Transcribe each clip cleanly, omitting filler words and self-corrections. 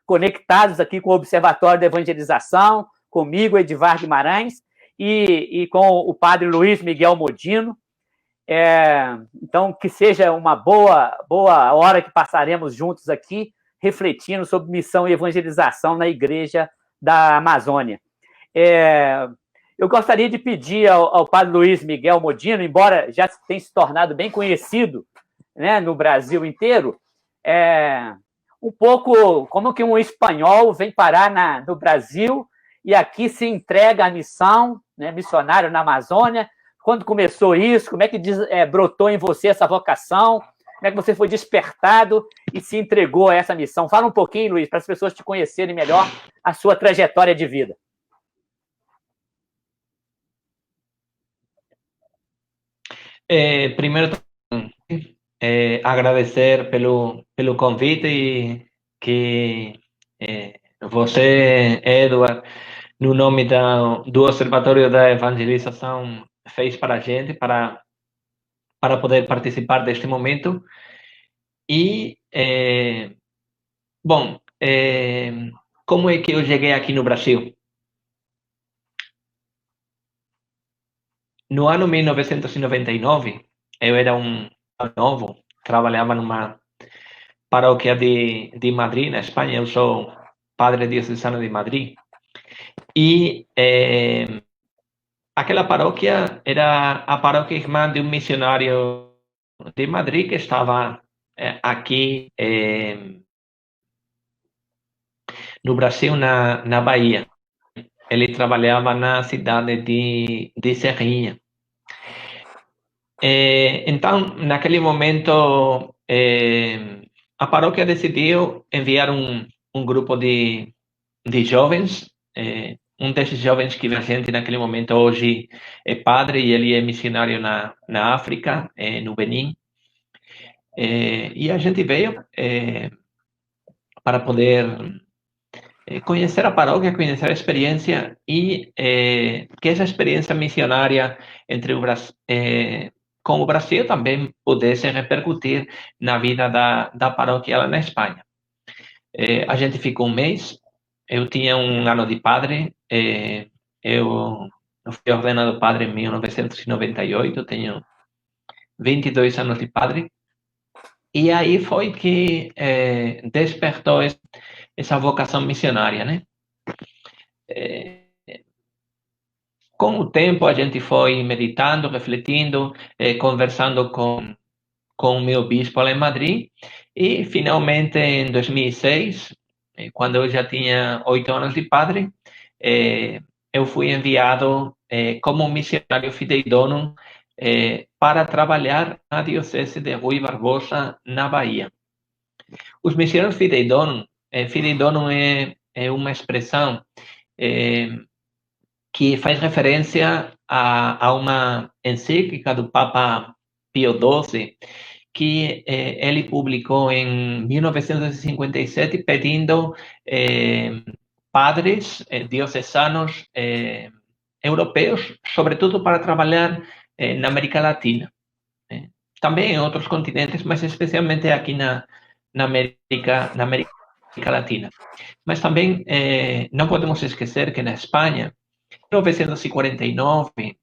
conectados aqui com o Observatório da Evangelização, comigo, Edivar Guimarães, e com o padre Luiz Miguel Modino. Então, que seja uma boa hora que passaremos juntos aqui, refletindo sobre missão e evangelização na Igreja da Amazônia. Eu gostaria de pedir ao padre Luiz Miguel Modino, embora já tenha se tornado bem conhecido, né, no Brasil inteiro, um pouco como que um espanhol vem parar no Brasil e aqui se entrega à missão, né, missionário na Amazônia. Quando começou isso? Como é que brotou em você essa vocação? Como é que você foi despertado e se entregou a essa missão? Fala um pouquinho, Luiz, para as pessoas te conhecerem melhor a sua trajetória de vida. Primeiro, agradecer pelo convite e que você, Edward, no nome do Observatório da Evangelização, fez para a gente, para poder participar deste momento. E, como é que eu cheguei aqui no Brasil? No ano 1999, eu era novo, trabalhava numa paróquia de Madrid, na Espanha. Eu sou padre diocesano de Madrid. E aquela paróquia era a paróquia irmã de um missionário de Madrid que estava aqui no Brasil, na Bahia. Ele trabalhava na cidade de Serrinha. Então, naquele momento, a paróquia decidiu enviar um grupo de jovens. Um desses jovens que a gente naquele momento hoje é padre e ele é missionário na África, no Benin. E a gente veio para poder conhecer a paróquia, conhecer a experiência e que essa experiência missionária com o Brasil também pudesse repercutir na vida da paróquia lá na Espanha. A gente ficou um mês. Eu tinha um ano de padre. Eu fui ordenado padre em 1998. Tenho 22 anos de padre. E aí foi que despertou essa vocação missionária, né? Com o tempo, a gente foi meditando, refletindo, conversando com o meu bispo lá em Madrid. E, finalmente, em 2006, quando eu já tinha 8 anos de padre, eu fui enviado como missionário fideidônimo para trabalhar na diocese de Rui Barbosa, na Bahia. Os missionários fideidônimo é uma expressão que faz referência a uma encíclica do Papa Pio XII, que ele publicou em 1957, pedindo padres diocesanos europeus, sobretudo para trabalhar na América Latina. Também em outros continentes, mas especialmente aqui na América Latina. Mas também não podemos esquecer que na Espanha, em 1949,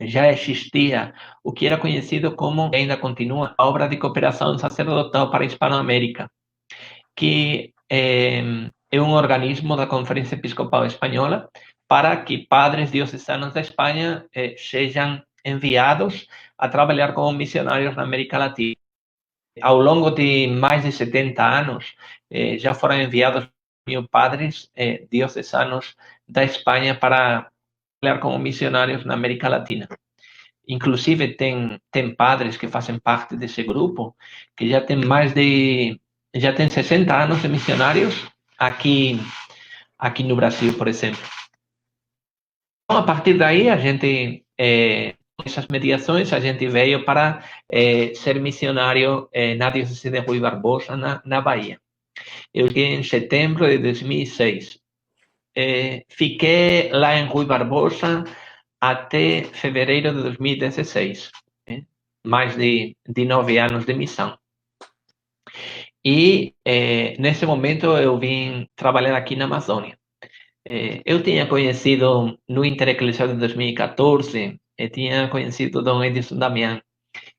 já existia o que era conhecido como, ainda continua, a obra de cooperação sacerdotal para a Hispanoamérica, que é um organismo da Conferência Episcopal Espanhola para que padres diocesanos da Espanha sejam enviados a trabalhar como missionários na América Latina. Ao longo de mais de 70 anos, já foram enviados 1.000 padres diocesanos da Espanha para trabalhar como missionários na América Latina. Inclusive, tem padres que fazem parte desse grupo que já tem já tem 60 anos de missionários aqui no Brasil, por exemplo. Então, a partir daí, a gente, essas mediações, a gente veio para ser missionário na diocese de Rui Barbosa, na Bahia. Eu cheguei em setembro de 2006. Fiquei lá em Rui Barbosa até fevereiro de 2016. Mais de 9 anos de missão. E nesse momento eu vim trabalhar aqui na Amazônia. Eu tinha conhecido no Intereclesial de 2014, eu tinha conhecido Dom Edson Damião,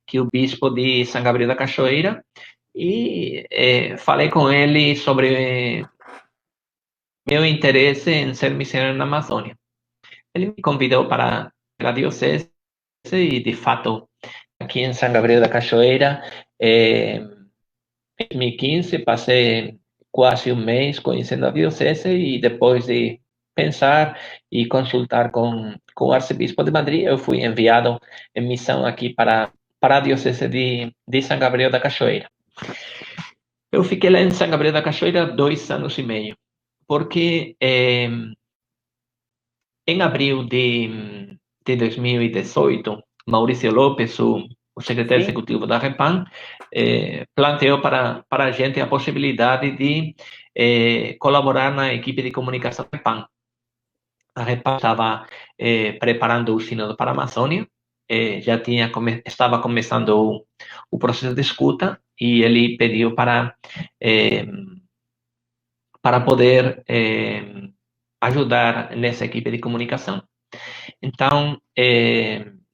que é o bispo de São Gabriel da Cachoeira, e falei com ele sobre meu interesse em ser missionário na Amazônia. Ele me convidou para a diocese e, de fato, aqui em São Gabriel da Cachoeira, em 2015, passei quase um mês conhecendo a diocese e depois de pensar e consultar com o arcebispo de Madrid, eu fui enviado em missão aqui para a diocese de São Gabriel da Cachoeira. Eu fiquei lá em São Gabriel da Cachoeira 2 anos e meio, porque em abril de 2018, Maurício Lopes, o secretário executivo da Repam, planteou para a gente a possibilidade de colaborar na equipe de comunicação da Repam. A Repam estava preparando o Sínodo para a Amazônia, estava começando o processo de escuta, e ele pediu para poder ajudar nessa equipe de comunicação. Então,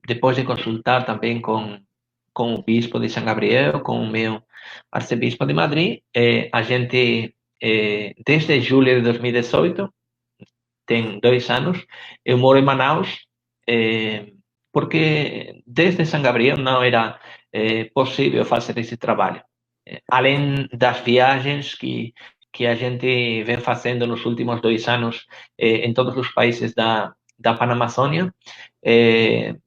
depois de consultar também com o bispo de São Gabriel, com o meu arcebispo de Madrid, a gente, desde julho de 2018, tem 2 anos, eu moro em Manaus, porque desde São Gabriel não era possível fazer esse trabalho. Além das viagens que a gente vem fazendo nos últimos 2 anos em todos os países da Panamazônia,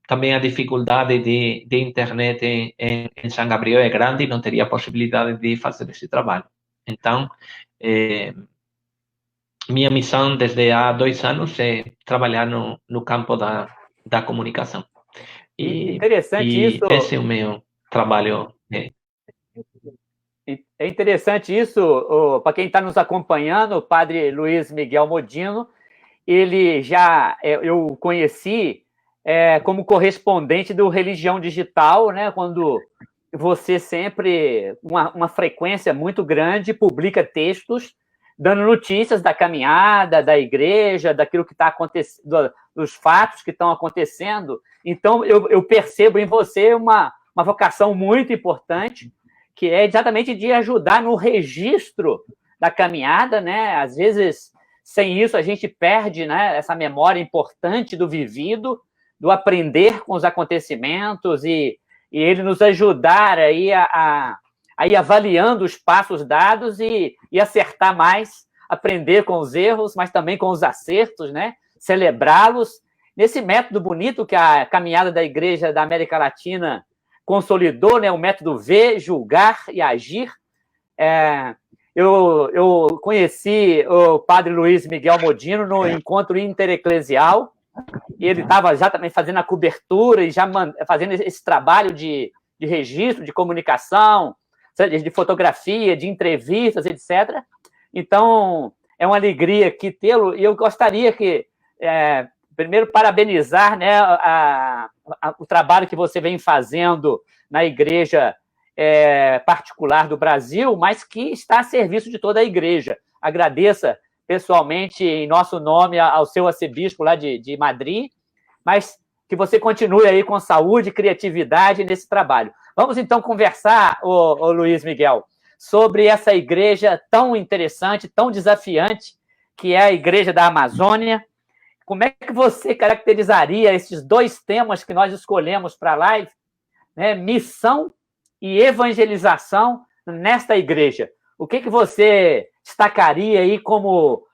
também a dificuldade de internet em São Gabriel é grande e não teria possibilidade de fazer esse trabalho. Então, minha missão desde há 2 anos é trabalhar no campo da comunicação. Interessante isso. Esse é o meu trabalho. É interessante isso, para quem está nos acompanhando, o padre Luiz Miguel Modino, ele já, eu conheci como correspondente do Religião Digital, né, quando você sempre, uma frequência muito grande, publica textos dando notícias da caminhada, da igreja, daquilo que está acontecendo, dos fatos que estão acontecendo. Então, eu percebo em você uma vocação muito importante, que é exatamente de ajudar no registro da caminhada, né? Às vezes, sem isso, a gente perde, né, essa memória importante do vivido, do aprender com os acontecimentos e ele nos ajudar aí a ir avaliando os passos dados e acertar mais, aprender com os erros, mas também com os acertos, né? Celebrá-los. Nesse método bonito que a caminhada da Igreja da América Latina consolidou, né, o método ver, julgar e agir. Eu conheci o padre Luiz Miguel Modino no encontro intereclesial, e ele estava já também fazendo a cobertura e já fazendo esse trabalho de registro, de comunicação, de fotografia, de entrevistas, etc. Então, é uma alegria aqui tê-lo, e eu gostaria que, primeiro, parabenizar, né, o trabalho que você vem fazendo na igreja particular do Brasil, mas que está a serviço de toda a igreja. Agradeça pessoalmente, em nosso nome, ao seu arcebispo lá de Madrid, mas que você continue aí com saúde e criatividade nesse trabalho. Vamos, então, conversar, ô Luiz Miguel, sobre essa igreja tão interessante, tão desafiante, que é a Igreja da Amazônia. Como é que você caracterizaria esses 2 temas que nós escolhemos para a live, né? Missão e evangelização nesta igreja? O que você destacaria aí como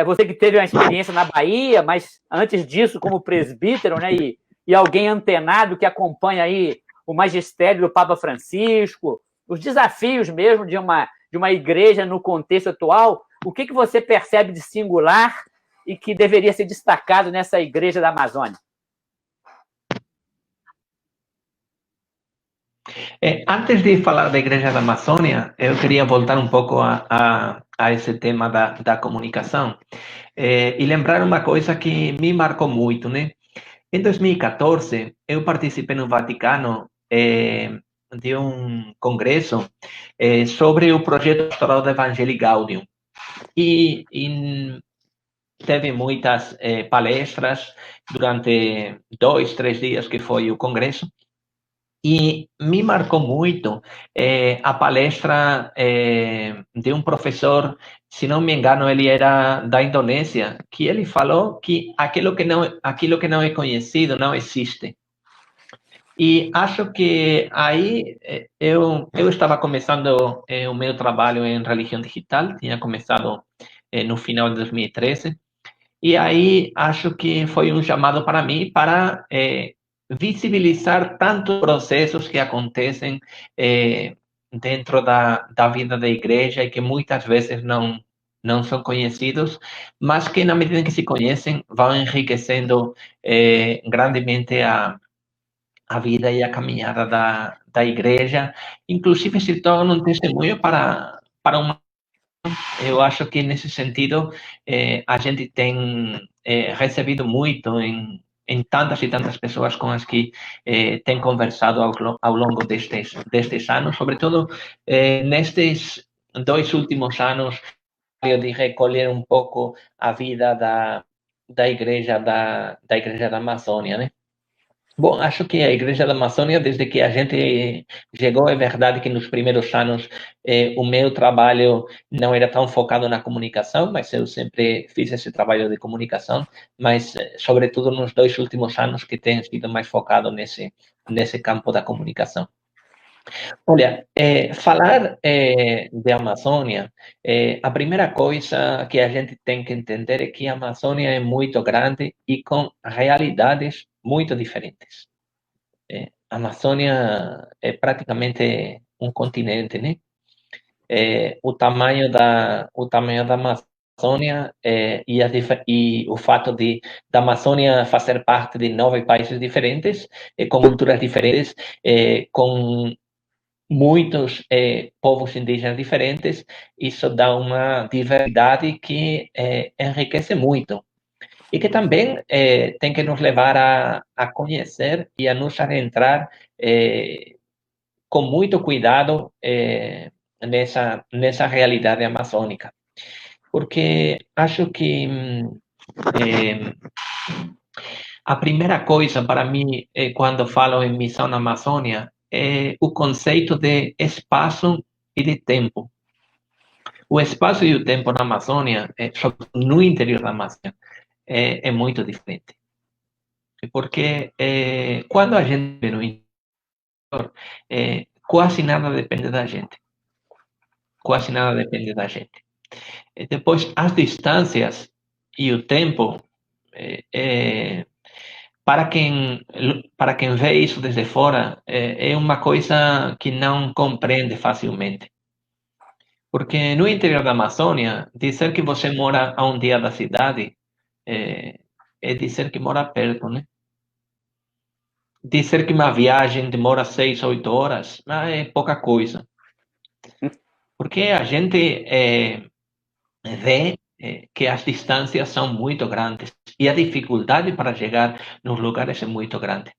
você que teve uma experiência na Bahia, mas antes disso como presbítero, né, e alguém antenado que acompanha aí o magistério do Papa Francisco, os desafios mesmo de uma igreja no contexto atual, o que você percebe de singular e que deveria ser destacado nessa igreja da Amazônia? Antes de falar da Igreja da Amazônia, eu queria voltar um pouco a esse tema da comunicação e lembrar uma coisa que me marcou muito, né? Em 2014, eu participei no Vaticano congresso sobre o projeto pastoral da Evangelii Gaudium. E teve muitas palestras durante 2, 3 dias que foi o congresso. E me marcou muito a palestra de um professor, se não me engano, ele era da Indonésia, que ele falou que aquilo que não é conhecido não existe. E acho que aí eu estava começando o meu trabalho em religião digital, tinha começado no final de 2013, e aí acho que foi um chamado para mim para visibilizar tantos processos que acontecem dentro da vida da igreja e que muitas vezes não são conhecidos, mas que na medida em que se conhecem vão enriquecendo grandemente a vida e a caminhada da igreja, inclusive se torna um testemunho para uma. Eu acho que nesse sentido a gente tem recebido muito em tantas e tantas pessoas com as que tem conversado ao longo destes anos, sobretudo nestes 2 últimos anos, de recolher um pouco a vida da igreja da Amazônia, né? Bom, acho que a Igreja da Amazônia, desde que a gente chegou, é verdade que nos primeiros anos o meu trabalho não era tão focado na comunicação, mas eu sempre fiz esse trabalho de comunicação, mas sobretudo nos 2 últimos anos que tem sido mais focado nesse campo da comunicação. Olha, falar de Amazônia, a primeira coisa que a gente tem que entender é que a Amazônia é muito grande e com realidades muito diferentes. A Amazônia é praticamente um continente, né? O tamanho da Amazônia e o fato da Amazônia fazer parte de 9 países diferentes, com culturas diferentes, com muitos povos indígenas diferentes, isso dá uma diversidade que enriquece muito. E que também tem que nos levar a conhecer e a nos adentrar com muito cuidado nessa realidade amazônica. Porque acho que a primeira coisa para mim, quando falo em missão na Amazônia, é o conceito de espaço e de tempo. O espaço e o tempo na Amazônia, no interior da Amazônia, é muito diferente. Porque quando a gente vê no interior, quase nada depende da gente. Quase nada depende da gente. Depois, as distâncias e o tempo, para quem vê isso desde fora, é uma coisa que não compreende facilmente. Porque no interior da Amazônia, dizer que você mora a um dia da cidade é dizer que mora perto, né? Dizer que uma viagem demora 6, 8 horas é pouca coisa. Porque a gente vê que as distâncias são muito grandes e a dificuldade para chegar nos lugares é muito grande.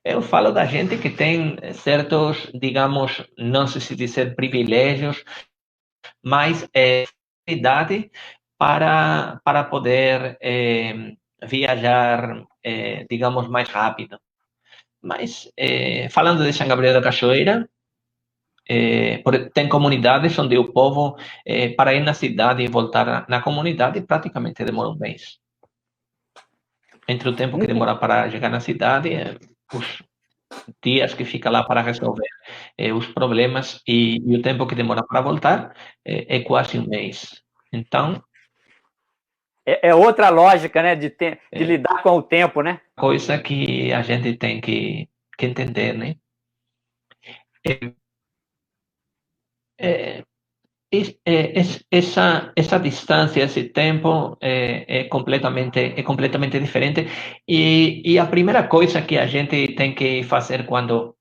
Eu falo da gente que tem certos, digamos, não sei se dizer privilégios, mas facilidade para poder viajar, digamos, mais rápido. Mas, falando de São Gabriel da Cachoeira, tem comunidades onde o povo, para ir na cidade e voltar na comunidade, praticamente demora um mês. Entre o tempo que demora para chegar na cidade, os dias que fica lá para resolver os problemas e o tempo que demora para voltar, é quase um mês. Então... É outra lógica, né, de lidar com o tempo, né? Coisa que a gente tem que entender, né? Essa distância, esse tempo é completamente diferente. E a primeira coisa que a gente tem que fazer quando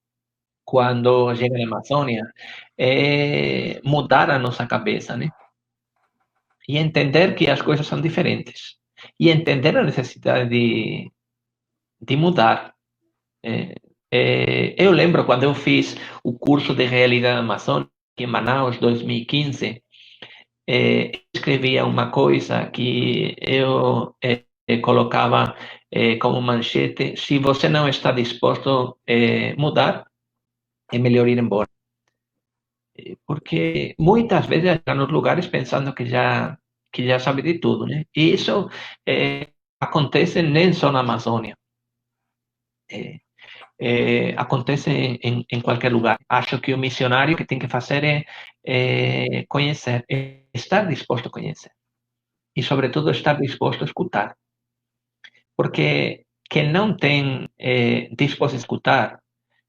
chega na Amazônia é mudar a nossa cabeça, né? E entender que as coisas são diferentes. E entender a necessidade de mudar. eu lembro quando eu fiz o curso de realidade amazônica em Manaus, 2015, escrevia uma coisa que eu colocava como manchete: se você não está disposto a mudar, é melhor ir embora. Porque muitas vezes está nos lugares pensando que já sabe de tudo, né? E isso acontece nem só na Amazônia. Acontece em qualquer lugar. Acho que o missionário que tem que fazer é conhecer, estar disposto a conhecer. E, sobretudo, estar disposto a escutar. Porque quem não tem disposto a escutar,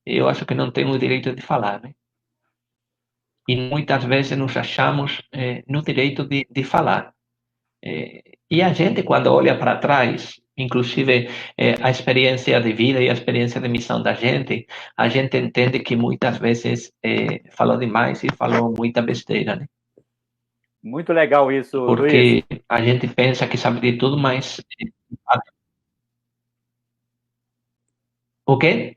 eu acho que não tem o direito de falar, né? E muitas vezes nos achamos no direito de falar. E a gente, quando olha para trás, inclusive a experiência de vida e a experiência de missão da gente, a gente entende que muitas vezes falou demais e falou muita besteira, né? Muito legal isso, Luiz. Porque a gente pensa que sabe de tudo, mas... O quê?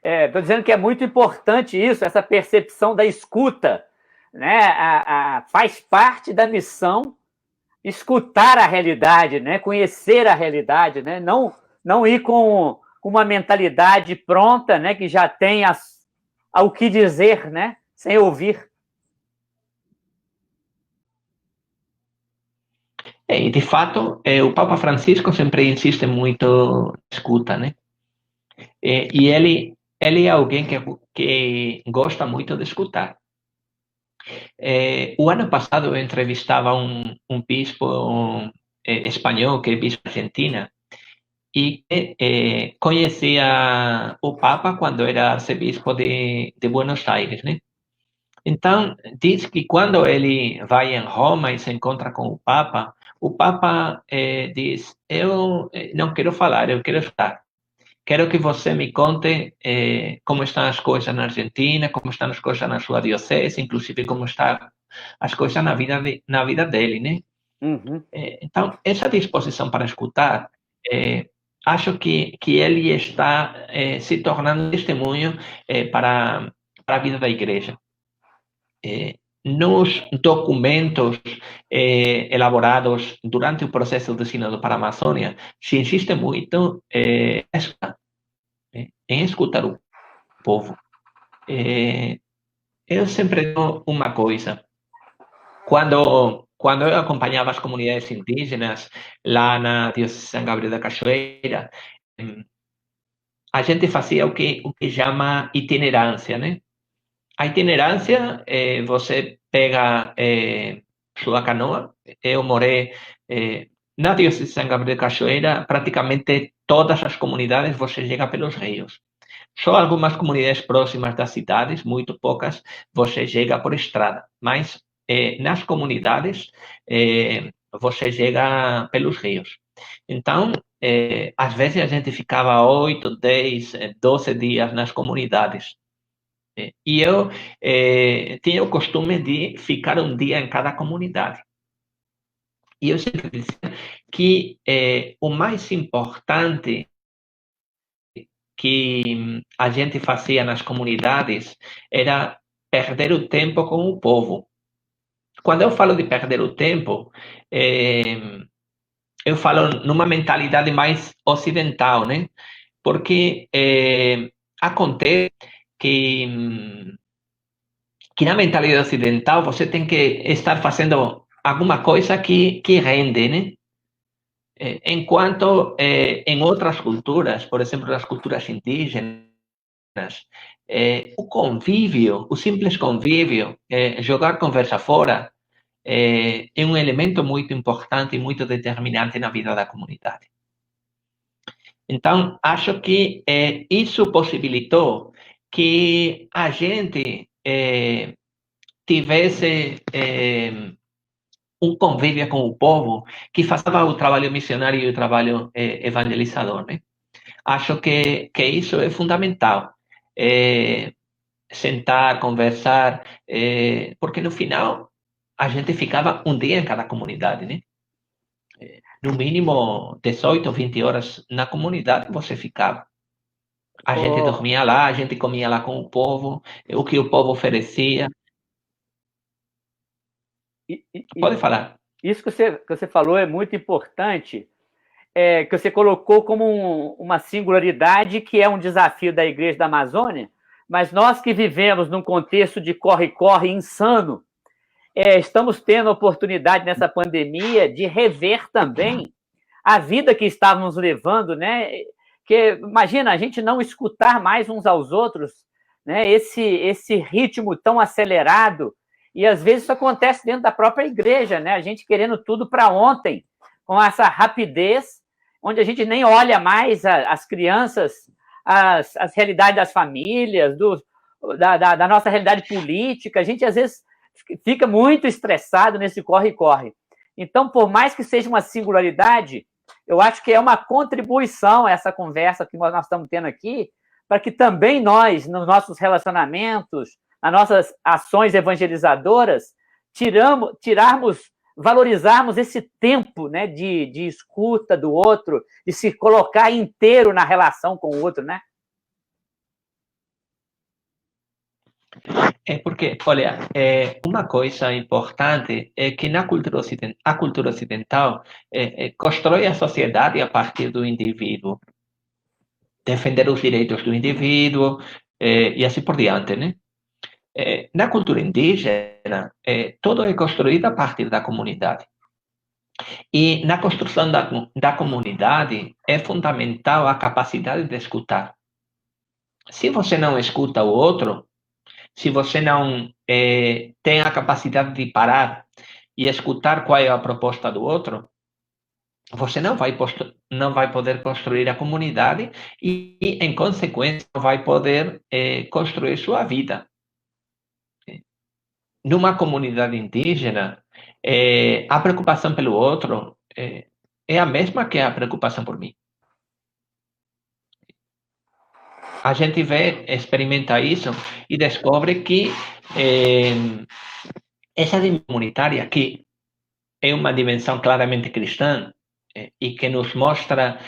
Estou dizendo que é muito importante isso, essa percepção da escuta, né? Faz parte da missão escutar a realidade, né? Conhecer a realidade, né? Não ir com uma mentalidade pronta, né? Que já tem ao que dizer, né? Sem ouvir. E, de fato, o Papa Francisco sempre insiste muito na escuta, né? E ele é alguém que gosta muito de escutar. O ano passado eu entrevistava um bispo espanhol, que é bispo de Argentina, e conhecia o Papa quando era arcebispo de Buenos Aires, né? Então, diz que quando ele vai em Roma e se encontra com o Papa diz: eu não quero falar, eu quero estar. Quero que você me conte como estão as coisas na Argentina, como estão as coisas na sua diocese, inclusive como estão as coisas na vida dele, né? Uhum. Então, essa disposição para escutar, acho que ele está se tornando um testemunho para a vida da igreja. Nos documentos elaborados durante o processo do Sínodo para a Amazônia, se insiste muito em escutar o povo. Eu sempre digo uma coisa: quando eu acompanhava as comunidades indígenas lá na Diocese de São Gabriel da Cachoeira, a gente fazia o que chama itinerância, né? A itinerância, você pega sua canoa. Eu morei na Diocese de São Gabriel da Cachoeira, praticamente todas as comunidades você chega pelos rios. Só algumas comunidades próximas das cidades, muito poucas, você chega por estrada. Mas nas comunidades, você chega pelos rios. Então, às vezes a gente ficava 8, 10, 12 dias nas comunidades. E eu tinha o costume de ficar um dia em cada comunidade. E eu sempre dizia que o mais importante que a gente fazia nas comunidades era perder o tempo com o povo. Quando eu falo de perder o tempo, eu falo numa mentalidade mais ocidental, né? Porque acontece que, que na mentalidade ocidental você tem que estar fazendo alguma coisa que rende, né? Enquanto em outras culturas, por exemplo, nas culturas indígenas, o convívio, o simples convívio, jogar conversa fora, é um elemento muito importante e muito determinante na vida da comunidade. Então, acho que isso possibilitou que a gente tivesse um convívio com o povo que fazia o trabalho missionário e o trabalho evangelizador, né? Acho que isso é fundamental. Sentar, conversar, porque no final a gente ficava um dia em cada comunidade, né? No mínimo 18, 20 horas na comunidade você ficava. A gente dormia lá, a gente comia lá com o povo, o que o povo oferecia. Pode falar. Isso que você falou é muito importante, que você colocou como uma singularidade que é um desafio da Igreja da Amazônia, mas nós que vivemos num contexto de corre-corre insano, estamos tendo a oportunidade nessa pandemia de rever também a vida que estávamos levando, né? Que imagina a gente não escutar mais uns aos outros, né? Esse ritmo tão acelerado, e às vezes isso acontece dentro da própria igreja, né? A gente querendo tudo para ontem, com essa rapidez, onde a gente nem olha mais as crianças, as realidades das famílias, da nossa realidade política. A gente às vezes fica muito estressado nesse corre-corre. Então, por mais que seja uma singularidade, eu acho que é uma contribuição essa conversa que nós estamos tendo aqui, para que também nós, nos nossos relacionamentos, nas nossas ações evangelizadoras, valorizarmos esse tempo, né, de escuta do outro, de se colocar inteiro na relação com o outro, né? Porque, olha, uma coisa importante é que a cultura ocidental constrói a sociedade a partir do indivíduo, defender os direitos do indivíduo e assim por diante, né? Na cultura indígena, tudo é construído a partir da comunidade. E na construção da comunidade é fundamental a capacidade de escutar. Se você não escuta o outro, se você não tem a capacidade de parar e escutar qual é a proposta do outro, você não vai poder construir a comunidade e em consequência, não vai poder construir sua vida. Numa comunidade indígena, a preocupação pelo outro é a mesma que a preocupação por mim. A gente experimenta isso e descobre que essa dimensão comunitária, que é uma dimensão claramente cristã, e que nos mostra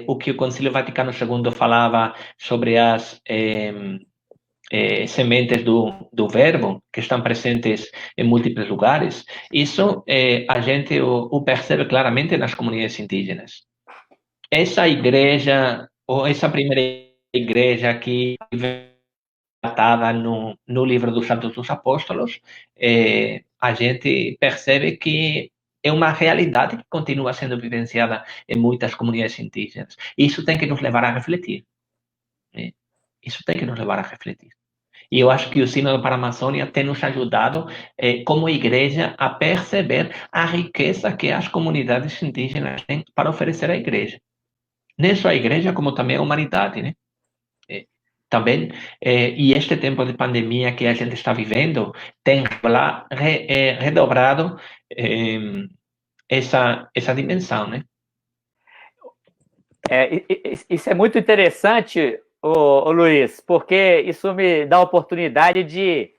o que o Concílio Vaticano II falava sobre as sementes do verbo, que estão presentes em múltiplos lugares, isso a gente o percebe claramente nas comunidades indígenas. Essa igreja, ou essa primeira igreja que datada no livro dos Atos dos Apóstolos, a gente percebe que é uma realidade que continua sendo vivenciada em muitas comunidades indígenas. Isso tem que nos levar a refletir. Isso tem que nos levar a refletir. E eu acho que o Sínodo para a Amazônia tem nos ajudado, como igreja, a perceber a riqueza que as comunidades indígenas têm para oferecer à igreja. Não só a igreja, como também a humanidade, né? Também, e este tempo de pandemia que a gente está vivendo tem redobrado essa dimensão, né? Isso é muito interessante, Luiz, porque isso me dá a oportunidade de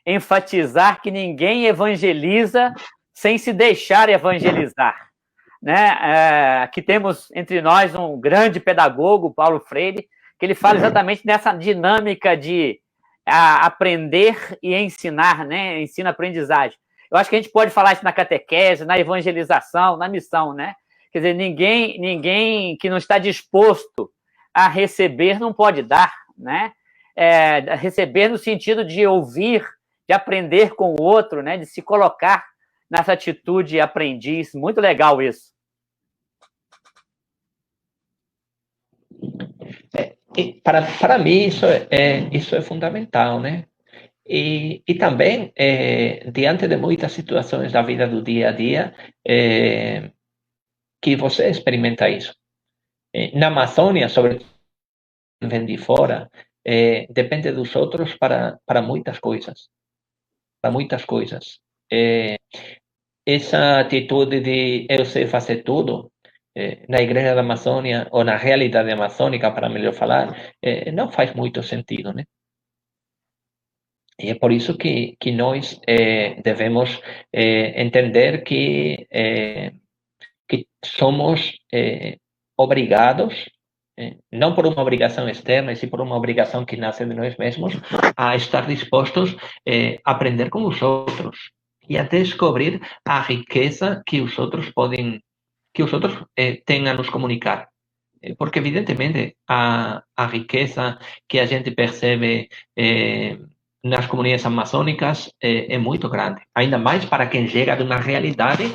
enfatizar que ninguém evangeliza sem se deixar evangelizar, né? Aqui temos entre nós um grande pedagogo, Paulo Freire, que ele fala exatamente nessa dinâmica de aprender e ensinar, né? Ensino-aprendizagem. Eu acho que a gente pode falar isso na catequese, na evangelização, na missão, né? Quer dizer, ninguém que não está disposto a receber não pode dar, né? Receber no sentido de ouvir, de aprender com o outro, né? De se colocar nessa atitude aprendiz. Muito legal isso. Para mim, isso é fundamental, né? E também, diante de muitas situações da vida do dia a dia, que você experimenta isso. Na Amazônia, sobretudo, vem de fora, depende dos outros para muitas coisas. Para muitas coisas. Essa atitude de eu sei fazer tudo, na Igreja da Amazônia, ou na realidade amazônica, para melhor falar, não faz muito sentido, né? E é por isso que nós devemos entender que somos obrigados não por uma obrigação externa, e sim por uma obrigação que nasce de nós mesmos, a estar dispostos a aprender com os outros e a descobrir a riqueza que os outros têm a nos comunicar. Porque, evidentemente, a riqueza que a gente percebe nas comunidades amazônicas é muito grande, ainda mais para quem chega de uma realidade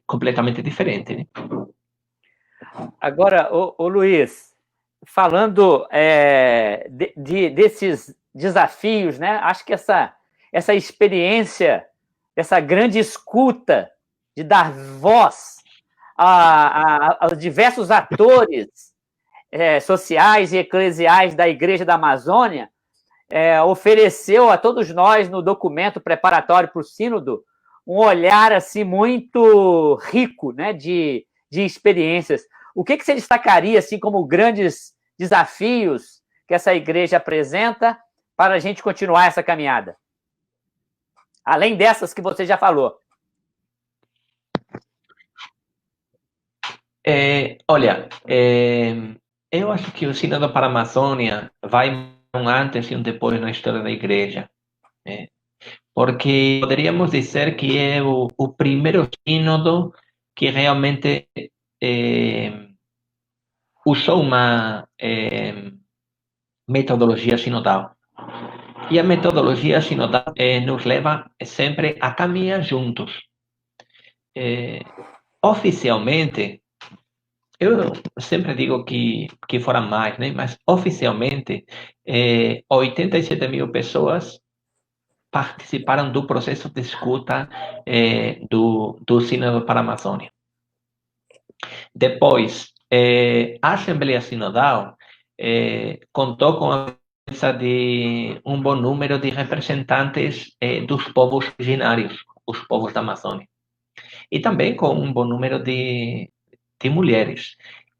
completamente diferente, né? Agora, ô Luiz, falando desses desafios, né? Acho que essa experiência, essa grande escuta de dar voz aos diversos atores sociais e eclesiais da Igreja da Amazônia, ofereceu a todos nós, no documento preparatório para o Sínodo, um olhar assim muito rico, né, de experiências. O que você destacaria assim como grandes desafios que essa igreja apresenta para a gente continuar essa caminhada? Além dessas que você já falou. Olha, eu acho que o Sínodo para a Amazônia vai um antes e um depois na história da igreja. Porque poderíamos dizer que é o primeiro sínodo que realmente usou uma metodologia sinodal. E a metodologia sinodal nos leva sempre a caminhar juntos. Oficialmente, eu sempre digo que foram mais, né? Mas oficialmente, 87 mil pessoas participaram do processo de escuta do Sínodo para a Amazônia. Depois, a Assembleia Sinodal contou com a presença de um bom número de representantes dos povos originários, os povos da Amazônia, e também com um bom número de mulheres.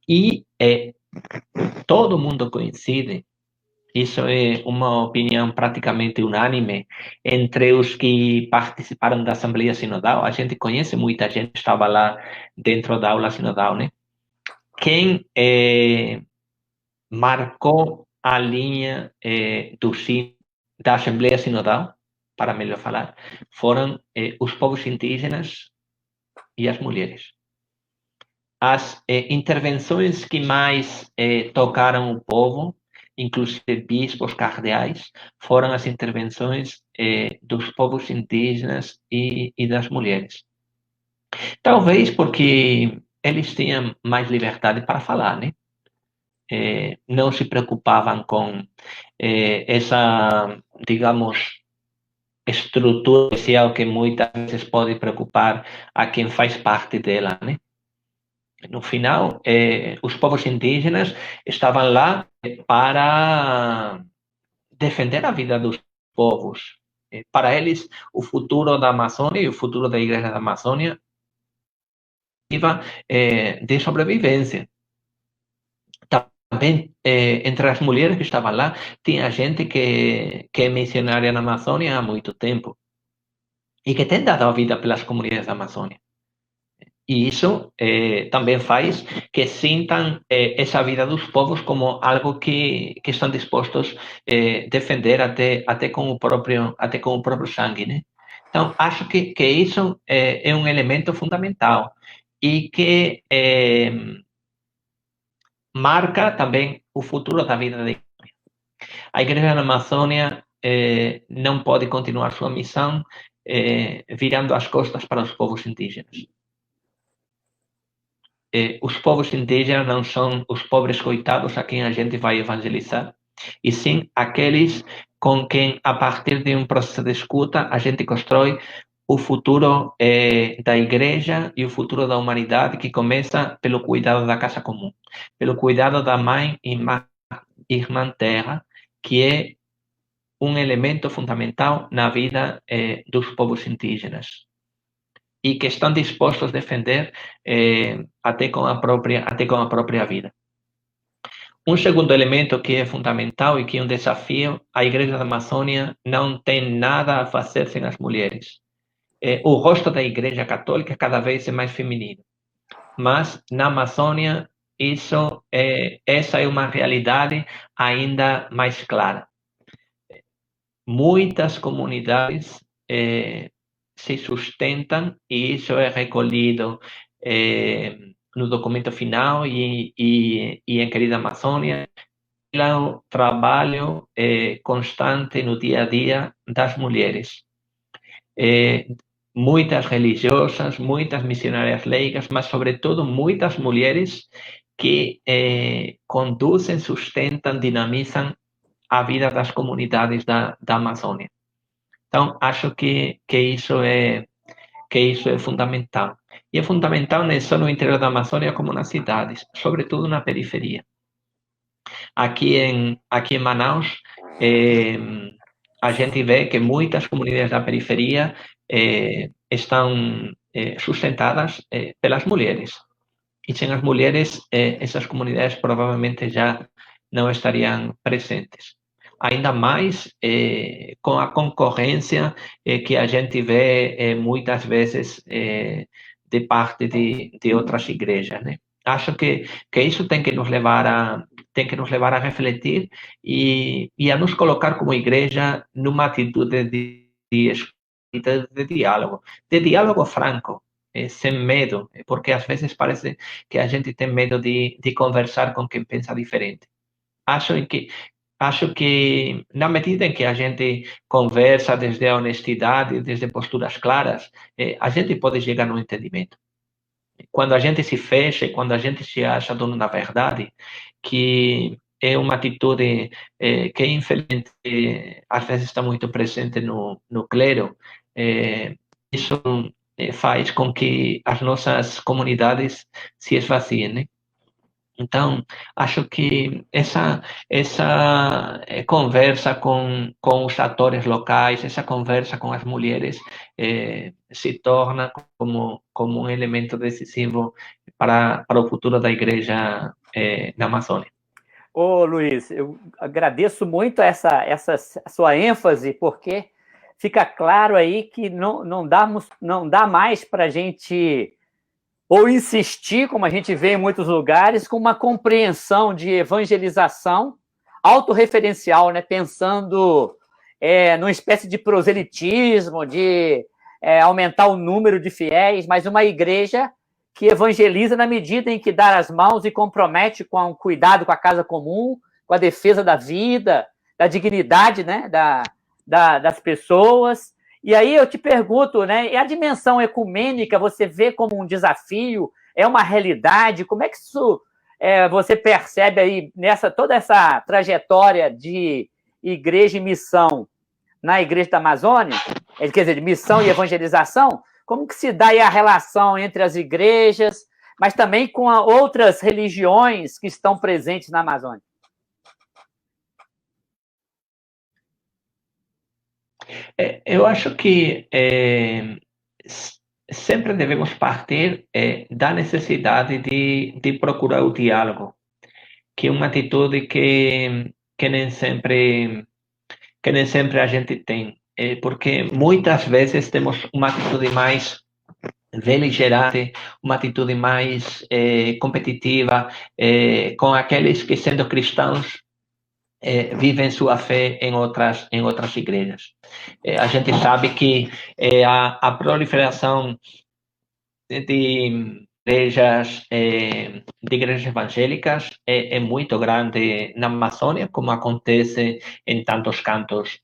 E todo mundo coincide, isso é uma opinião praticamente unânime entre os que participaram da Assembleia Sinodal. A gente conhece muita gente que estava lá dentro da aula sinodal, né? Quem marcou a linha da Assembleia Sinodal, para melhor falar, foram os povos indígenas e as mulheres. As intervenções que mais tocaram o povo, inclusive bispos, cardeais, foram as intervenções dos povos indígenas e das mulheres. Talvez porque eles tinham mais liberdade para falar, né? Não se preocupavam com essa, digamos, estrutura social que muitas vezes pode preocupar a quem faz parte dela, né? No final, os povos indígenas estavam lá para defender a vida dos povos. Para eles, o futuro da Amazônia e o futuro da Igreja da Amazônia de sobrevivência. Também, entre as mulheres que estavam lá, tinha gente que é missionária na Amazônia há muito tempo e que tem dado a vida pelas comunidades da Amazônia. E isso também faz que sintam essa vida dos povos como algo que estão dispostos a defender até com o próprio sangue, né? Então, acho que isso é um elemento fundamental e que marca também o futuro da vida da igreja. A igreja na Amazônia não pode continuar sua missão virando as costas para os povos indígenas. Os povos indígenas não são os pobres coitados a quem a gente vai evangelizar, e sim aqueles com quem, a partir de um processo de escuta, a gente constrói o futuro da igreja e o futuro da humanidade, que começa pelo cuidado da casa comum, pelo cuidado da mãe e irmã terra, que é um elemento fundamental na vida dos povos indígenas e que estão dispostos a defender até com a própria vida. Um segundo elemento que é fundamental e que é um desafio, a Igreja da Amazônia não tem nada a fazer sem as mulheres. O rosto da Igreja Católica cada vez é mais feminino, mas na Amazônia essa é uma realidade ainda mais clara. Muitas comunidades se sustentam, e isso é recolhido no documento final e em Querida Amazônia, pelo trabalho constante no dia a dia das mulheres. Muitas religiosas, muitas missionárias leigas, mas, sobretudo, muitas mulheres que conduzem, sustentam, dinamizam a vida das comunidades da Amazônia. Então, acho que isso é fundamental. E é fundamental não só no interior da Amazônia, como nas cidades, sobretudo na periferia. Aqui em Manaus, a gente vê que muitas comunidades da periferia estão sustentadas pelas mulheres. E sem as mulheres, essas comunidades provavelmente já não estariam presentes. Ainda mais com a concorrência que a gente vê muitas vezes de parte de outras igrejas, né? Acho que isso tem que nos levar a refletir e a nos colocar como igreja numa atitude de diálogo franco, sem medo, porque às vezes parece que a gente tem medo de conversar com quem pensa diferente. Acho que na medida em que a gente conversa desde a honestidade, desde posturas claras, a gente pode chegar no entendimento. Quando a gente se fecha, quando a gente se acha dono da verdade, que é uma atitude que, infelizmente, às vezes está muito presente no clero, isso faz com que as nossas comunidades se esvaziem, né? Então, acho que essa conversa com os atores locais, essa conversa com as mulheres, se torna como um elemento decisivo para o futuro da igreja na Amazônia. Ô, Luiz, eu agradeço muito essa sua ênfase, porque fica claro aí que não dá mais para a gente ou insistir, como a gente vê em muitos lugares, com uma compreensão de evangelização autorreferencial, né? Pensando numa espécie de proselitismo, de aumentar o número de fiéis, mas uma igreja que evangeliza na medida em que dá as mãos e compromete com o cuidado com a casa comum, com a defesa da vida, da dignidade, né? das pessoas. E aí eu te pergunto, né, e a dimensão ecumênica você vê como um desafio? É uma realidade? Como é que isso você percebe aí toda essa trajetória de igreja e missão na Igreja da Amazônia? Quer dizer, de missão e evangelização? Como que se dá aí a relação entre as igrejas, mas também com outras religiões que estão presentes na Amazônia? Eu acho que sempre devemos partir da necessidade de procurar o diálogo, que é uma atitude que nem sempre a gente tem, porque muitas vezes temos uma atitude mais beligerante, uma atitude mais competitiva com aqueles que, sendo cristãos, vivem sua fé em outras igrejas. A gente sabe que a proliferação de igrejas evangélicas é muito grande na Amazônia, como acontece em tantos cantos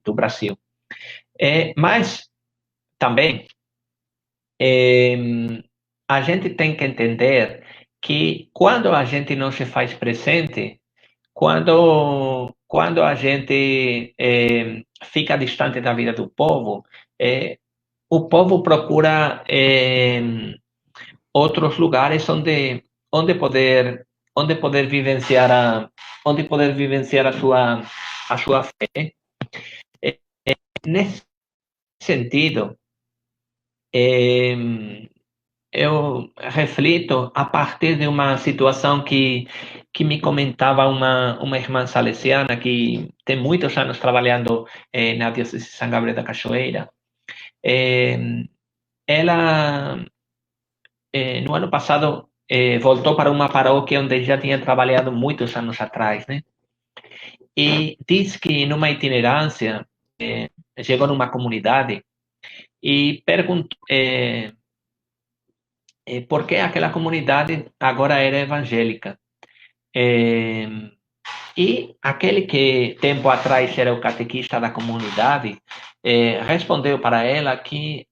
do Brasil. Mas também a gente tem que entender que quando a gente não se faz presente, quando a gente fica distante da vida do povo, o povo procura outros lugares onde poder vivenciar a sua fé. Nesse sentido, eu reflito a partir de uma situação que me comentava uma irmã salesiana que tem muitos anos trabalhando na Diocese de São Gabriel da Cachoeira. Ela, no ano passado, voltou para uma paróquia onde já tinha trabalhado muitos anos atrás, né? E diz que numa itinerância chegou numa comunidade e perguntou por que aquela comunidade agora era evangélica. E aquele que tempo atrás era o catequista da comunidade respondeu para ela que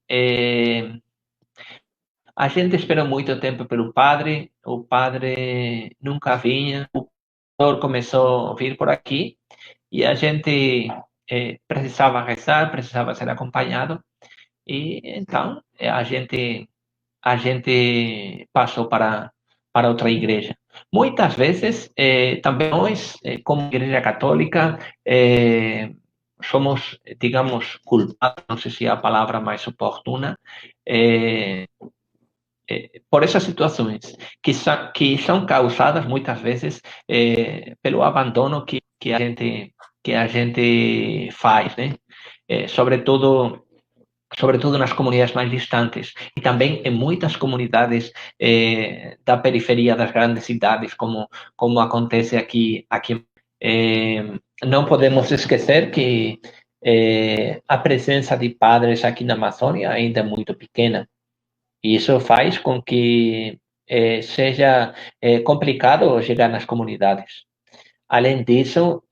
a gente esperou muito tempo pelo padre, o padre nunca vinha, o pastor começou a vir por aqui e a gente precisava rezar, precisava ser acompanhado e então a gente passou para outra igreja. Muitas vezes, também nós, como Igreja Católica, somos, digamos, culpados, não sei se é a palavra mais oportuna, por essas situações que são causadas muitas vezes pelo abandono que a gente faz, né? Sobretudo nas comunidades mais distantes e também em muitas comunidades da periferia das grandes cidades, como acontece aqui. Não podemos esquecer que a presença de padres aqui na Amazônia ainda é muito pequena. E isso faz com que seja complicado chegar nas comunidades. Além disso,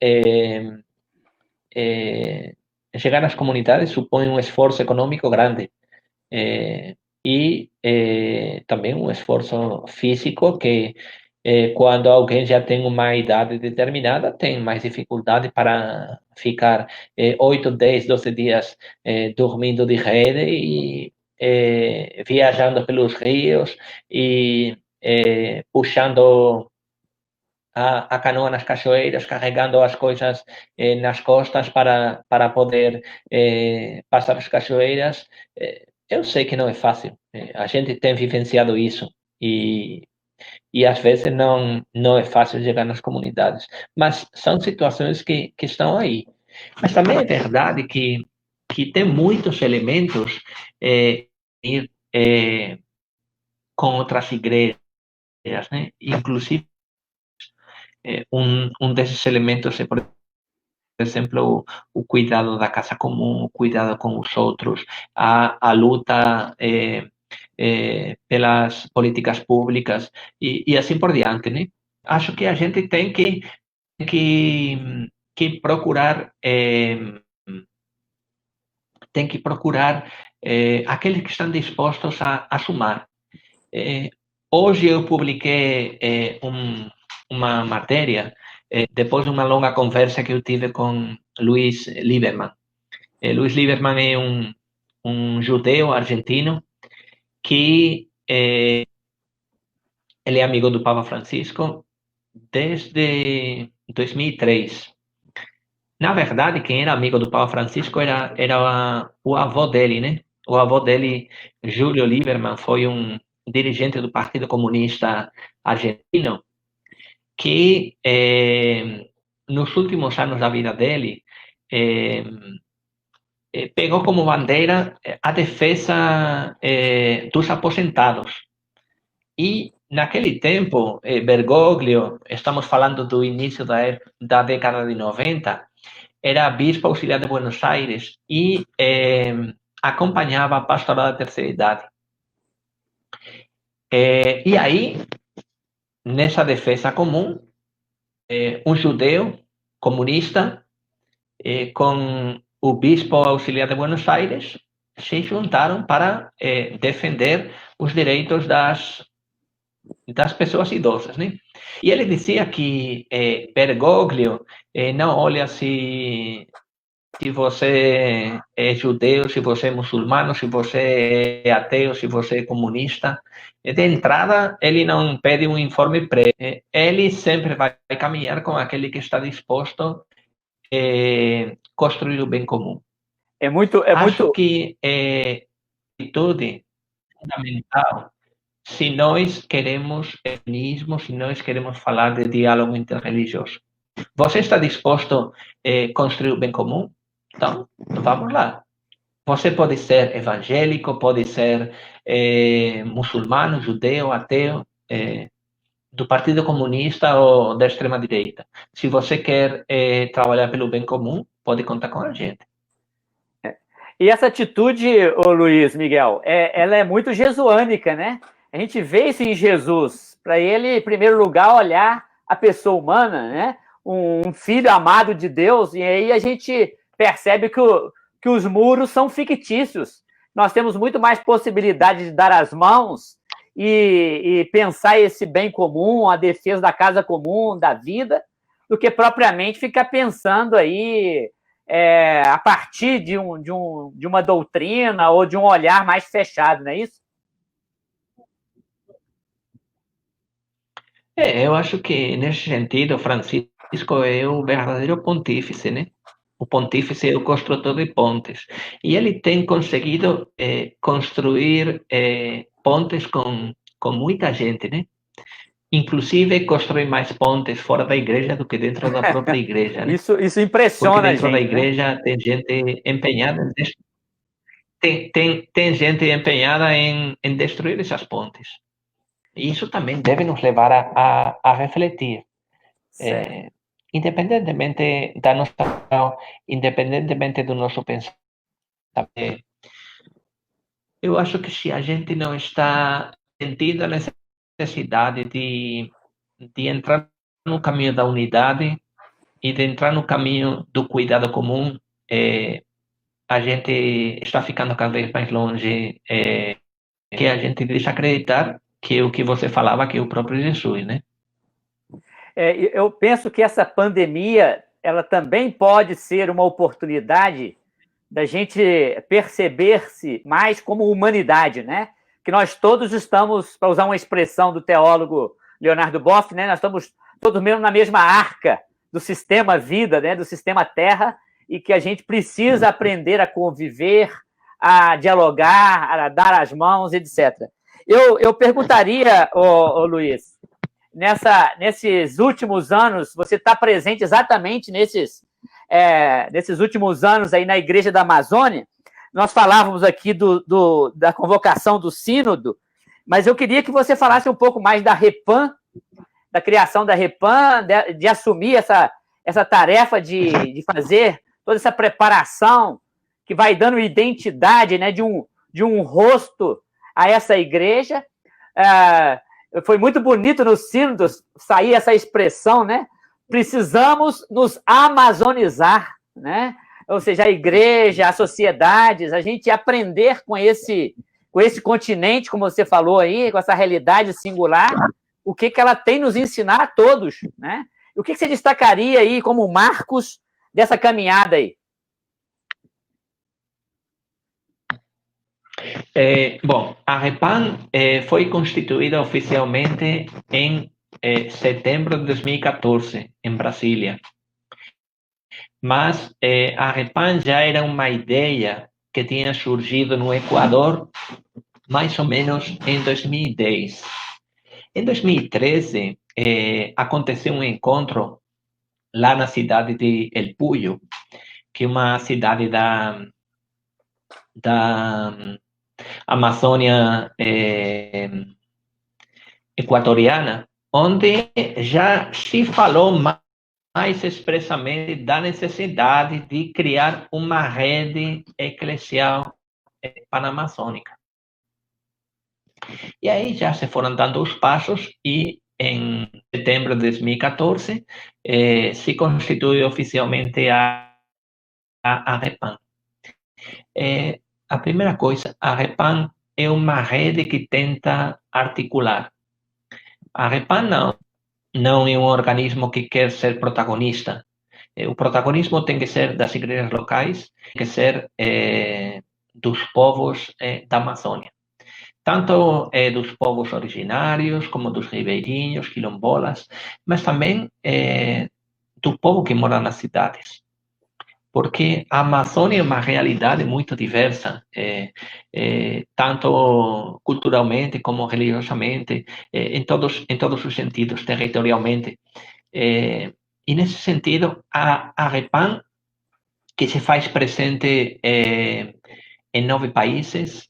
chegar nas comunidades supõe um esforço econômico grande e também um esforço físico que quando alguém já tem uma idade determinada, tem mais dificuldade para ficar 8, 10, 12 dias dormindo de rede e viajando pelos rios e puxando a canoa nas cachoeiras, carregando as coisas nas costas para poder passar as cachoeiras. Eu sei que não é fácil. A gente tem vivenciado isso e às vezes não é fácil chegar nas comunidades. Mas são situações que estão aí. Mas também é verdade que tem muitos elementos com outras igrejas, né? Inclusive, um desses elementos é, por exemplo, o cuidado da casa comum, o cuidado com os outros, a luta pelas políticas públicas e assim por diante, né? Acho que a gente tem que procurar aqueles que estão dispostos a somar. Hoje eu publiquei uma matéria depois de uma longa conversa que eu tive com Luiz Lieberman. Luiz Lieberman é um judeu argentino que ele é amigo do Papa Francisco desde 2003. Na verdade, quem era amigo do Papa Francisco era o avô dele, né? O avô dele, Júlio Lieberman, foi um dirigente do Partido Comunista Argentino que nos últimos anos da vida dele pegou como bandeira a defesa dos aposentados. E naquele tempo, Bergoglio, estamos falando do início da década de 90, era bispo auxiliar de Buenos Aires e acompanhava a pastoral da terceira idade. E aí, nessa defesa comum, um judeu comunista com o bispo auxiliar de Buenos Aires se juntaram para defender os direitos das pessoas idosas, né? E ele dizia que Bergoglio não olha se você é judeu, se você é muçulmano, se você é ateu, se você é comunista. De entrada, ele não pede um informe prévio. Ele sempre vai caminhar com aquele que está disposto a construir o bem comum. Acho que atitude fundamental se nós queremos feminismo, se nós queremos falar de diálogo interreligioso. Você está disposto a construir o bem comum? Então, vamos lá. Você pode ser evangélico, pode ser muçulmano, judeu, ateu. do Partido Comunista ou da extrema-direita. Se você quer trabalhar pelo bem comum, pode contar com a gente. E essa atitude, ô Luiz Miguel, ela é muito jesuânica, né? A gente vê isso em Jesus. Para ele, em primeiro lugar, olhar a pessoa humana, né? Um filho amado de Deus, e aí a gente percebe que os muros são fictícios. Nós temos muito mais possibilidade de dar as mãos e pensar esse bem comum, a defesa da casa comum, da vida, do que propriamente ficar pensando aí a partir de uma doutrina ou de um olhar mais fechado, não é isso? Eu acho que, nesse sentido, Francisco é o verdadeiro pontífice, né? O pontífice é o construtor de pontes. E ele tem conseguido construir pontes com muita gente, né? Inclusive, constrói mais pontes fora da igreja do que dentro da própria igreja, né? Isso impressiona porque dentro a gente, da igreja, né? Tem gente empenhada tem gente empenhada em destruir essas pontes. E isso também deve nos levar a refletir. Independentemente da nossa, independentemente do nosso pensamento, eu acho que se a gente não está sentindo a necessidade de entrar no caminho da unidade e de entrar no caminho do cuidado comum, a gente está ficando cada vez mais longe, que a gente deixa acreditar que o que você falava, que é o próprio Jesus, né? Eu penso que essa pandemia, ela também pode ser uma oportunidade da gente perceber-se mais como humanidade, né? Que nós todos estamos, para usar uma expressão do teólogo Leonardo Boff, né? Nós estamos todos mesmo na mesma arca do sistema vida, né? Do sistema terra, e que a gente precisa aprender a conviver, a dialogar, a dar as mãos, etc. Eu perguntaria, Luiz, nesses últimos anos, você está presente exatamente nesses últimos anos aí na Igreja da Amazônia. Nós falávamos aqui da convocação do sínodo, mas eu queria que você falasse um pouco mais da REPAM, da criação da REPAM, de assumir essa tarefa de fazer toda essa preparação que vai dando identidade, né, de um rosto a essa igreja. Foi muito bonito no sínodo sair essa expressão, né? Precisamos nos amazonizar, né? Ou seja, a igreja, as sociedades, a gente aprender com esse continente, como você falou aí, com essa realidade singular, o que ela tem nos ensinar a todos, né? O que você destacaria aí como marcos dessa caminhada aí? Bom, a REPAM foi constituída oficialmente em setembro de 2014, em Brasília. Mas a REPAM já era uma ideia que tinha surgido no Equador mais ou menos em 2010. Em 2013, aconteceu um encontro lá na cidade de El Puyo, que é uma cidade da Amazônia equatoriana, onde já se falou mais expressamente da necessidade de criar uma rede eclesial panamazônica. E aí já se foram dando os passos e em setembro de 2014 se constitui oficialmente a REPAM. A primeira coisa, a REPAM é uma rede que tenta articular. A REPAM não é um organismo que quer ser protagonista. O protagonismo tem que ser das igrejas locais, tem que ser dos povos da Amazônia. Tanto dos povos originários, como dos ribeirinhos, quilombolas, mas também do povo que mora nas cidades. Porque a Amazônia é uma realidade muito diversa, tanto culturalmente como religiosamente, em todos os sentidos, territorialmente. E nesse sentido, a REPAM, que se faz presente em 9 países,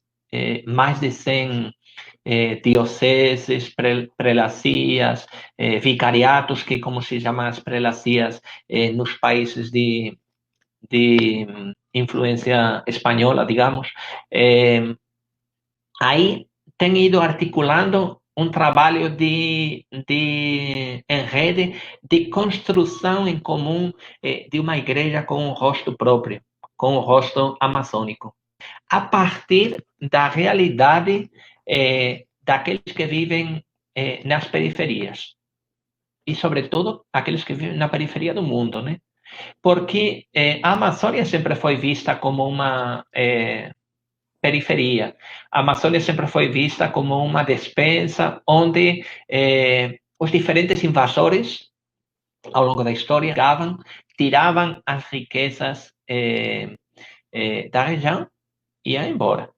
mais de 100 dioceses, prelacias, vicariatos, que como se chamam as prelacias nos países de influência espanhola, digamos. Aí tem ido articulando um trabalho em rede de construção em comum de uma igreja com um rosto próprio, com o rosto amazônico, a partir da realidade daqueles que vivem nas periferias. E, sobretudo, aqueles que vivem na periferia do mundo, né? Porque a Amazônia sempre foi vista como uma periferia. A Amazônia sempre foi vista como uma despensa onde os diferentes invasores, ao longo da história, tiravam as riquezas da região e iam embora,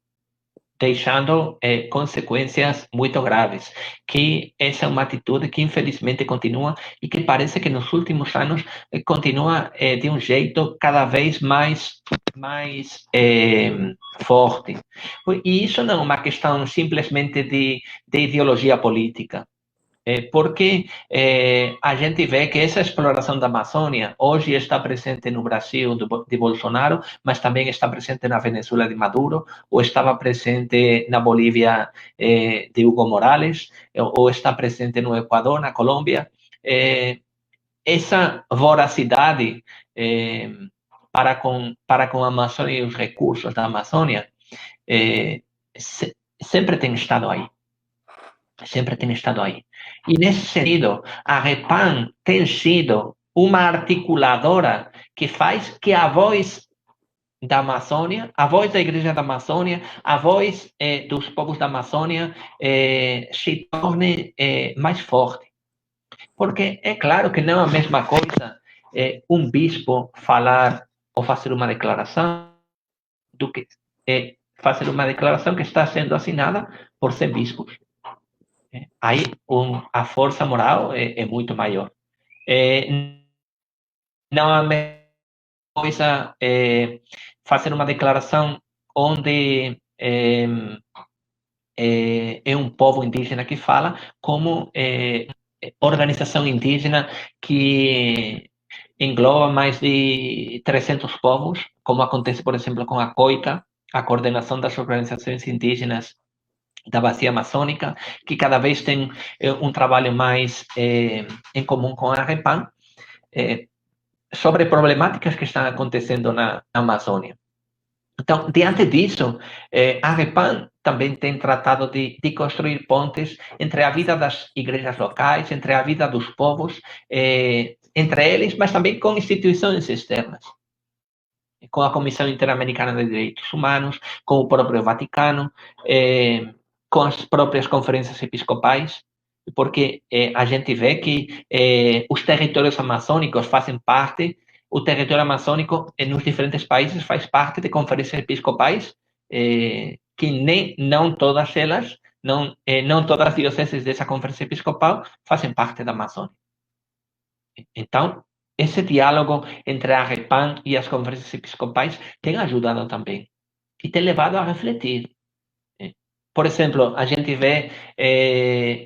deixando consequências muito graves, que essa é uma atitude que infelizmente continua e que parece que nos últimos anos continua de um jeito cada vez mais forte. E isso não é uma questão simplesmente de ideologia política, porque a gente vê que essa exploração da Amazônia hoje está presente no Brasil de Bolsonaro, mas também está presente na Venezuela de Maduro, ou estava presente na Bolívia de Hugo Morales, ou está presente no Equador, na Colômbia. Essa voracidade para com a Amazônia e os recursos da Amazônia sempre tem estado aí. Sempre tem estado aí. E, nesse sentido, a Repam tem sido uma articuladora que faz que a voz da Amazônia, a voz da Igreja da Amazônia, a voz dos povos da Amazônia se torne mais forte. Porque é claro que não é a mesma coisa um bispo falar ou fazer uma declaração do que fazer uma declaração que está sendo assinada por 100 bispos. Aí a força moral é muito maior. Não é a mesma coisa fazer uma declaração onde é um povo indígena que fala, como organização indígena que engloba mais de 300 povos, como acontece, por exemplo, com a COICA, a Coordenação das Organizações Indígenas da Bacia Amazônica, que cada vez tem um trabalho mais em comum com a Repam, sobre problemáticas que estão acontecendo na Amazônia. Então, diante disso, a Repam também tem tratado de construir pontes entre a vida das igrejas locais, entre a vida dos povos, entre eles, mas também com instituições externas, com a Comissão Interamericana de Direitos Humanos, com o próprio Vaticano, com as próprias conferências episcopais, porque a gente vê que os territórios amazônicos fazem parte, o território amazônico nos diferentes países faz parte de conferências episcopais, que não todas elas, não todas as dioceses dessa conferência episcopal fazem parte da Amazônia. Então, esse diálogo entre a Repam e as conferências episcopais tem ajudado também e tem levado a refletir. Por exemplo, a gente vê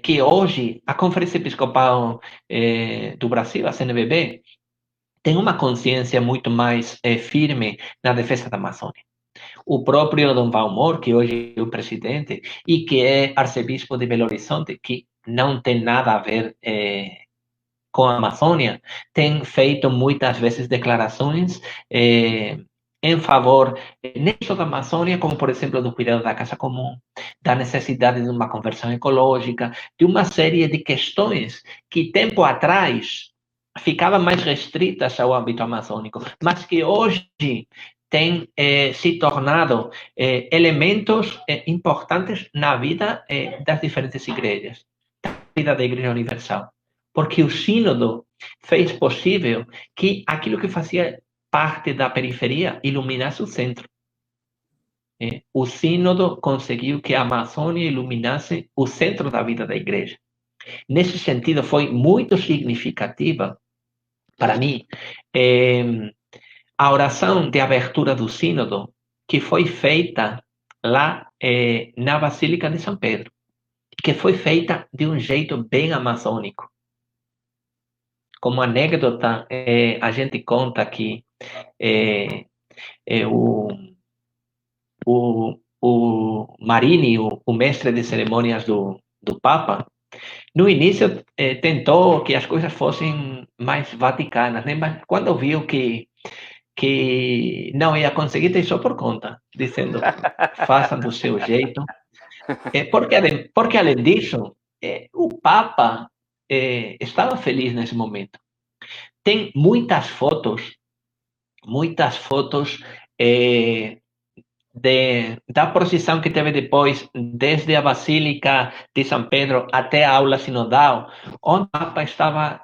que hoje a Conferência Episcopal do Brasil, a CNBB, tem uma consciência muito mais firme na defesa da Amazônia. O próprio Dom Valmor, que hoje é o presidente e que é arcebispo de Belo Horizonte, que não tem nada a ver com a Amazônia, tem feito muitas vezes declarações em favor, não só da Amazônia, como, por exemplo, do cuidado da casa comum, da necessidade de uma conversão ecológica, de uma série de questões que, tempo atrás, ficavam mais restritas ao âmbito amazônico, mas que hoje têm se tornado elementos importantes na vida das diferentes igrejas, na vida da Igreja Universal. Porque o sínodo fez possível que aquilo que fazia parte da periferia iluminasse o centro. O sínodo conseguiu que a Amazônia iluminasse o centro da vida da igreja. Nesse sentido, foi muito significativa para mim a oração de abertura do sínodo, que foi feita lá na Basílica de São Pedro, que foi feita de um jeito bem amazônico. Como anedota, a gente conta que o Marini, o mestre de cerimônias do Papa, no início tentou que as coisas fossem mais vaticanas, né? Mas quando viu que não ia conseguir, deixou por conta, dizendo, façam do seu jeito. Porque além disso, o Papa estava feliz nesse momento. Tem muitas fotos da procissão que teve depois, desde a Basílica de São Pedro até a aula sinodal, onde o Papa estava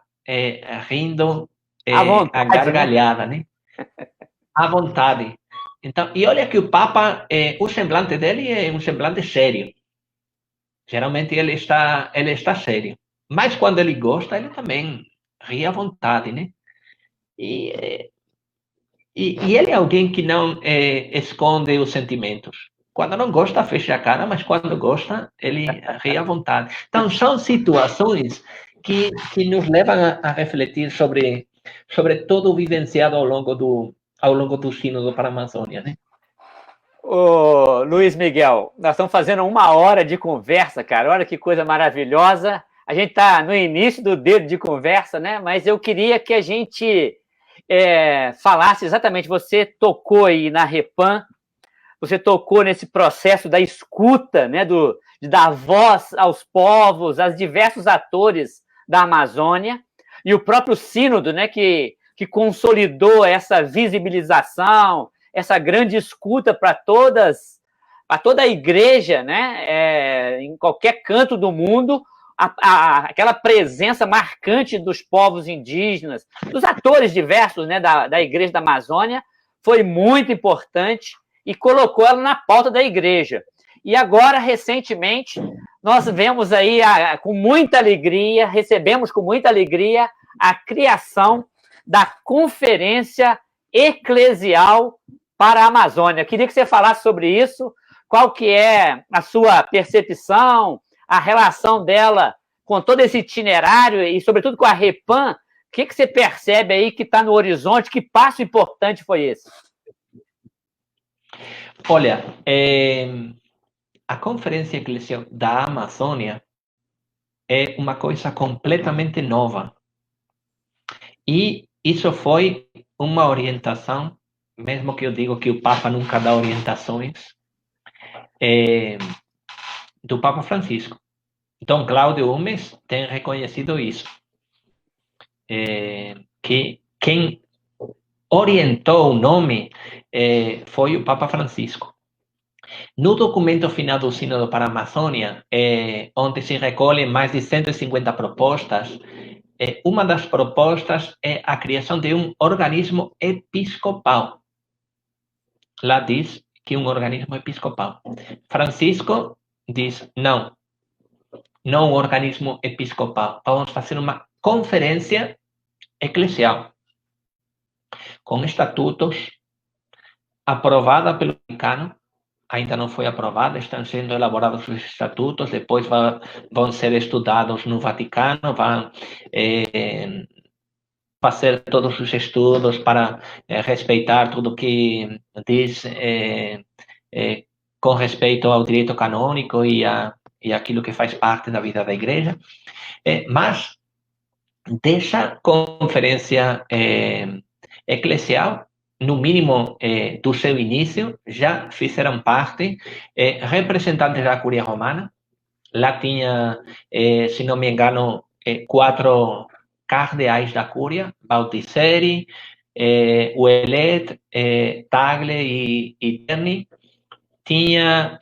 rindo a gargalhada, né? À vontade. Então, e olha que o Papa, o semblante dele é um semblante sério. Geralmente ele está sério. Mas quando ele gosta, ele também ri à vontade, né? E ele é alguém que não esconde os sentimentos. Quando não gosta, fecha a cara, mas quando gosta, ele ri à vontade. Então, são situações que nos levam a refletir sobre todo o vivenciado ao longo do Sínodo para a Amazônia, né? Ô, Luiz Miguel, nós estamos fazendo 1 hora de conversa, cara. Olha que coisa maravilhosa. A gente está no início do dedo de conversa, né? Mas eu queria que a gente falasse exatamente. Você tocou aí na Repam, você tocou nesse processo da escuta, né? De dar voz aos povos, aos diversos atores da Amazônia, e o próprio Sínodo, né? Que consolidou essa visibilização, essa grande escuta para toda a igreja, né? Em qualquer canto do mundo, aquela presença marcante dos povos indígenas, dos atores diversos, né, da igreja da Amazônia, foi muito importante e colocou ela na pauta da igreja. E agora, recentemente, nós vemos aí com muita alegria, recebemos com muita alegria a criação da Conferência Eclesial para a Amazônia. Queria que você falasse sobre isso, qual que é a sua percepção, a relação dela com todo esse itinerário e, sobretudo, com a Repam. O que você percebe aí que está no horizonte? Que passo importante foi esse? Olha, a Conferência Eclesial da Amazônia é uma coisa completamente nova. E isso foi uma orientação, mesmo que eu digo que o Papa nunca dá orientações, do Papa Francisco. Dom Cláudio Umes tem reconhecido isso. Que quem orientou o nome foi o Papa Francisco. No documento final do Sínodo para a Amazônia, onde se recolhem mais de 150 propostas, uma das propostas é a criação de um organismo episcopal. Lá diz que um organismo episcopal. Francisco diz, não um organismo episcopal. Vamos fazer uma conferência eclesial com estatutos, aprovada pelo Vaticano. Ainda não foi aprovada, estão sendo elaborados os estatutos, depois vão ser estudados no Vaticano, vão fazer todos os estudos para respeitar tudo que diz com respeito ao direito canônico e aquilo que faz parte da vida da igreja. Mas dessa conferência eclesial, no mínimo do seu início, já fizeram parte representantes da Cúria Romana. Lá tinha, se não me engano, 4 cardeais da Cúria, Baltiseri, Ouellet, Tagle e Terni. Tinha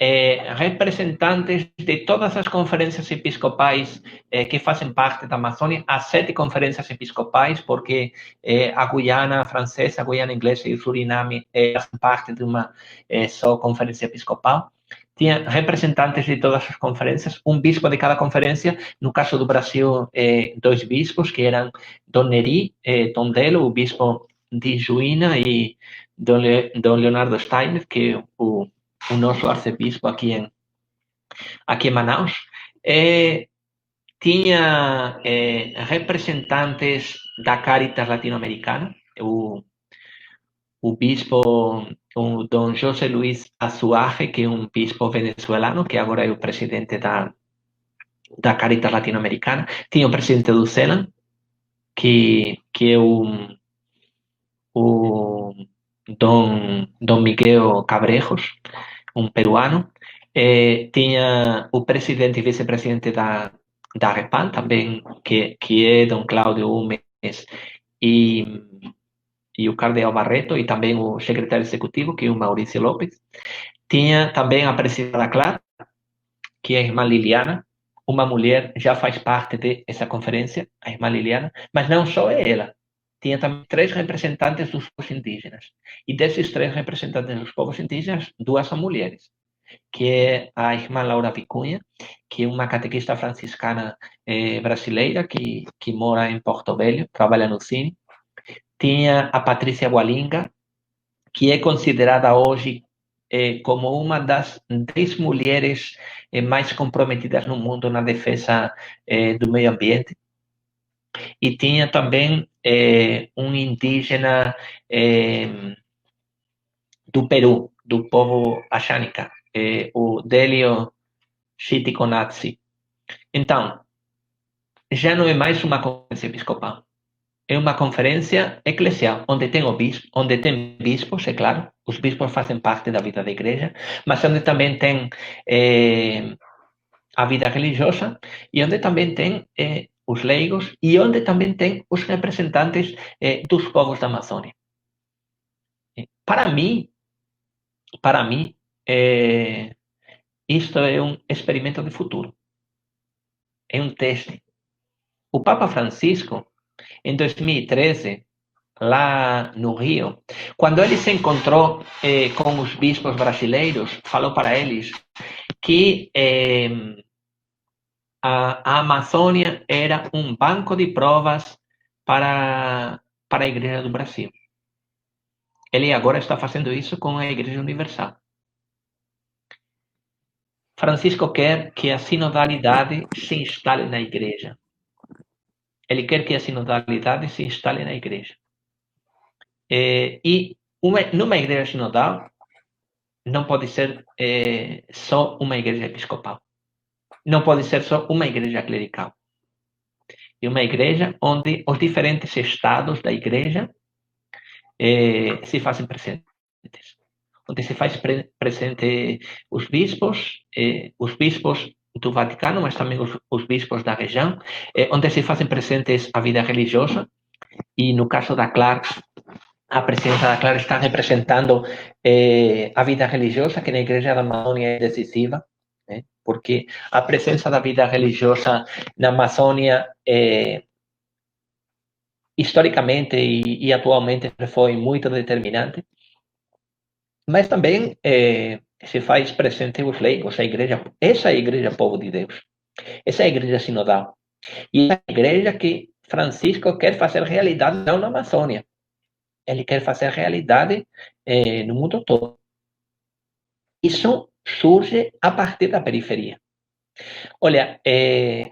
representantes de todas as conferências episcopais que fazem parte da Amazônia, as 7 conferências episcopais, porque a Guiana Francesa, a Guiana Inglesa e o Suriname fazem parte de uma só conferência episcopal. Tinha representantes de todas as conferências, um bispo de cada conferência. No caso do Brasil, 2 bispos, que eram Dom Neri Tondelo, o bispo de Juína, e Dom Leonardo Steiner, que é o o nosso arcebispo aqui em Manaus, tinha representantes da Caritas Latino-Americana, o bispo, o Dom José Luis Azuaje, que é um bispo venezuelano, que agora é o presidente da Caritas Latino-Americana. Tinha o presidente do CELAM, que é o Dom Miguel Cabrejos, um peruano. Tinha o presidente e vice-presidente da REPAN, também, que é Dom Cláudio Umes e o cardeal Barreto, e também o secretário executivo, que é o Maurício Lopes. Tinha também a presidenta da CLAR, que é a irmã Liliana, uma mulher, já faz parte dessa conferência, a irmã Liliana, mas não só ela. Tinha também 3 representantes dos povos indígenas. E desses 3 representantes dos povos indígenas, 2 são mulheres, que é a irmã Laura Vicunha, que é uma catequista franciscana brasileira, que mora em Porto Velho, trabalha no Cine. Tinha a Patrícia Gualinga, que é considerada hoje como uma das 10 mulheres mais comprometidas no mundo na defesa do meio ambiente. E tinha também um indígena do Peru, do povo Axánica, o Delio Chiticonatsi. Então, já não é mais uma conferência episcopal. É uma conferência eclesial, onde tem bispos, é claro, os bispos fazem parte da vida da igreja, mas onde também tem a vida religiosa e onde também tem os leigos e onde também tem os representantes dos povos da Amazônia. Para mim, isto é um experimento de futuro. É um teste. O Papa Francisco, em 2013, lá no Rio, quando ele se encontrou com os bispos brasileiros, falou para eles que a Amazônia era um banco de provas para a Igreja do Brasil. Ele agora está fazendo isso com a Igreja Universal. Francisco quer que a sinodalidade se instale na Igreja. Ele quer que a sinodalidade se instale na Igreja. E numa Igreja sinodal não pode ser só uma Igreja episcopal. Não pode ser só uma Igreja clerical. É uma igreja onde os diferentes estados da Igreja se fazem presentes. Onde se faz presente os bispos do Vaticano, mas também os bispos da região, onde se fazem presentes a vida religiosa, e no caso da CLAR, a presidenta da CLAR está representando a vida religiosa, que na Igreja da Amazônia é decisiva, porque a presença da vida religiosa na Amazônia historicamente e atualmente foi muito determinante, mas também se faz presente os leigos, essa igreja povo de Deus, essa igreja sinodal, e a igreja que Francisco quer fazer realidade não na Amazônia, ele quer fazer realidade no mundo todo. Isso surge a partir da periferia. Olha,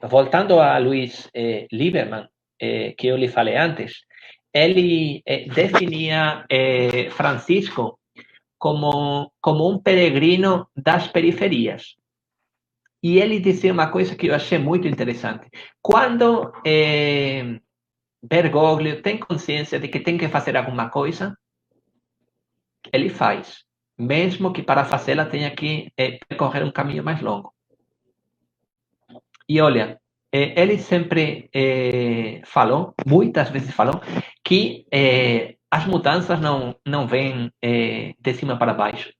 voltando a Luiz Lieberman, que eu lhe falei antes, ele definia Francisco como um peregrino das periferias. E ele dizia uma coisa que eu achei muito interessante. Quando Bergoglio tem consciência de que tem que fazer alguma coisa, ele faz, mesmo que para fazê-la tenha que percorrer um caminho mais longo. E olha, ele sempre falou, muitas vezes falou, que as mudanças não vêm de cima para baixo.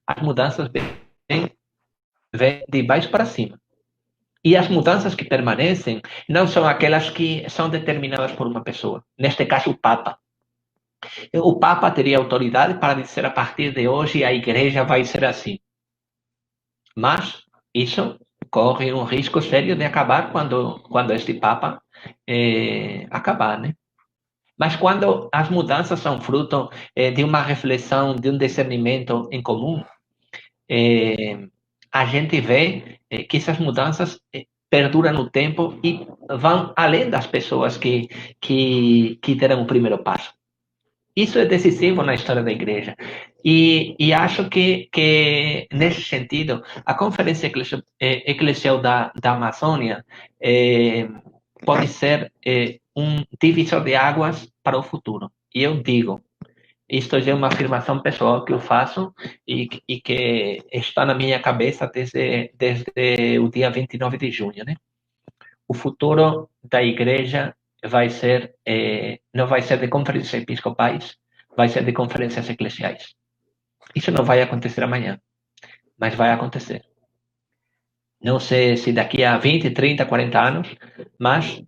As mudanças vêm de baixo para cima. E as mudanças que permanecem não são aquelas que são determinadas por uma pessoa. Neste caso, o Papa. O Papa teria autoridade para dizer a partir de hoje a igreja vai ser assim. Mas isso corre um risco sério de acabar quando este Papa acabar, né? Mas quando as mudanças são fruto de uma reflexão, de um discernimento em comum, a gente vê que essas mudanças perduram no tempo e vão além das pessoas que deram o primeiro passo. Isso é decisivo na história da igreja. E acho que, nesse sentido, a Conferência Eclesial da Amazônia pode ser um divisor de águas para o futuro. E eu digo, isto já é uma afirmação pessoal que eu faço e que está na minha cabeça desde o dia 29 de junho, né? O futuro da igreja vai ser, não vai ser de conferências episcopais, vai ser de conferências eclesiais. Isso não vai acontecer amanhã, mas vai acontecer. Não sei se daqui a 20, 30, 40 anos, mas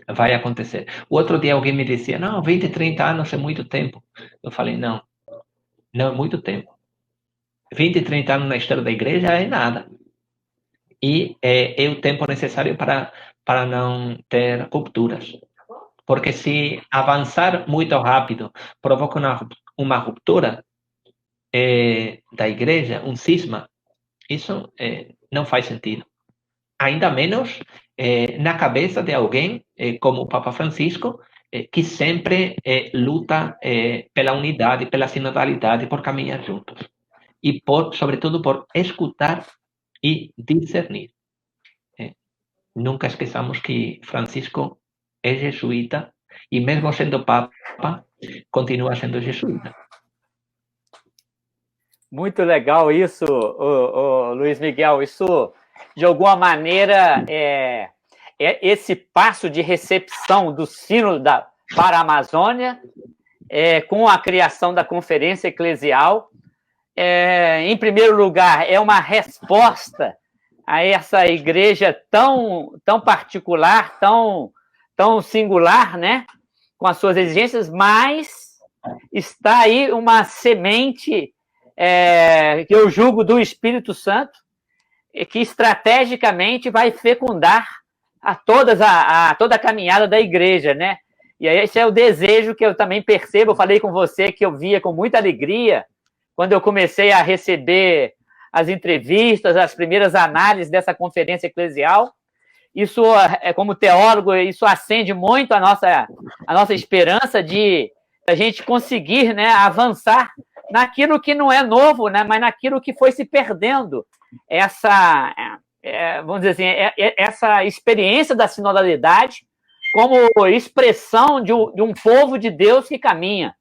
vai acontecer. O outro dia alguém me dizia, não, 20, 30 anos é muito tempo. Eu falei, não é muito tempo. 20, 30 anos na história da igreja é nada. E é o tempo necessário para não ter rupturas. Porque se avançar muito rápido provoca uma ruptura da igreja, um cisma, isso não faz sentido. Ainda menos na cabeça de alguém como o Papa Francisco, que sempre luta pela unidade, pela sinodalidade, por caminhar juntos. E, sobretudo, por escutar e discernir. Nunca esqueçamos que Francisco é jesuíta e, mesmo sendo Papa, continua sendo jesuíta. Muito legal isso, Luiz Miguel. Isso, de alguma maneira, esse passo de recepção do Sínodo para a Amazônia, com a criação da Conferência Eclesial, em primeiro lugar, é uma resposta a essa igreja tão particular, tão singular, né? Com as suas exigências, mas está aí uma semente que eu julgo do Espírito Santo, que estrategicamente vai fecundar toda a caminhada da igreja, né? E aí esse é o desejo que eu também percebo. Eu falei com você que eu via com muita alegria quando eu comecei a receber as entrevistas, as primeiras análises dessa conferência eclesial. Isso, como teólogo, isso acende muito a nossa esperança de a gente conseguir, né, avançar naquilo que não é novo, né, mas naquilo que foi se perdendo. Vamos dizer assim, essa experiência da sinodalidade como expressão de um povo de Deus que caminha.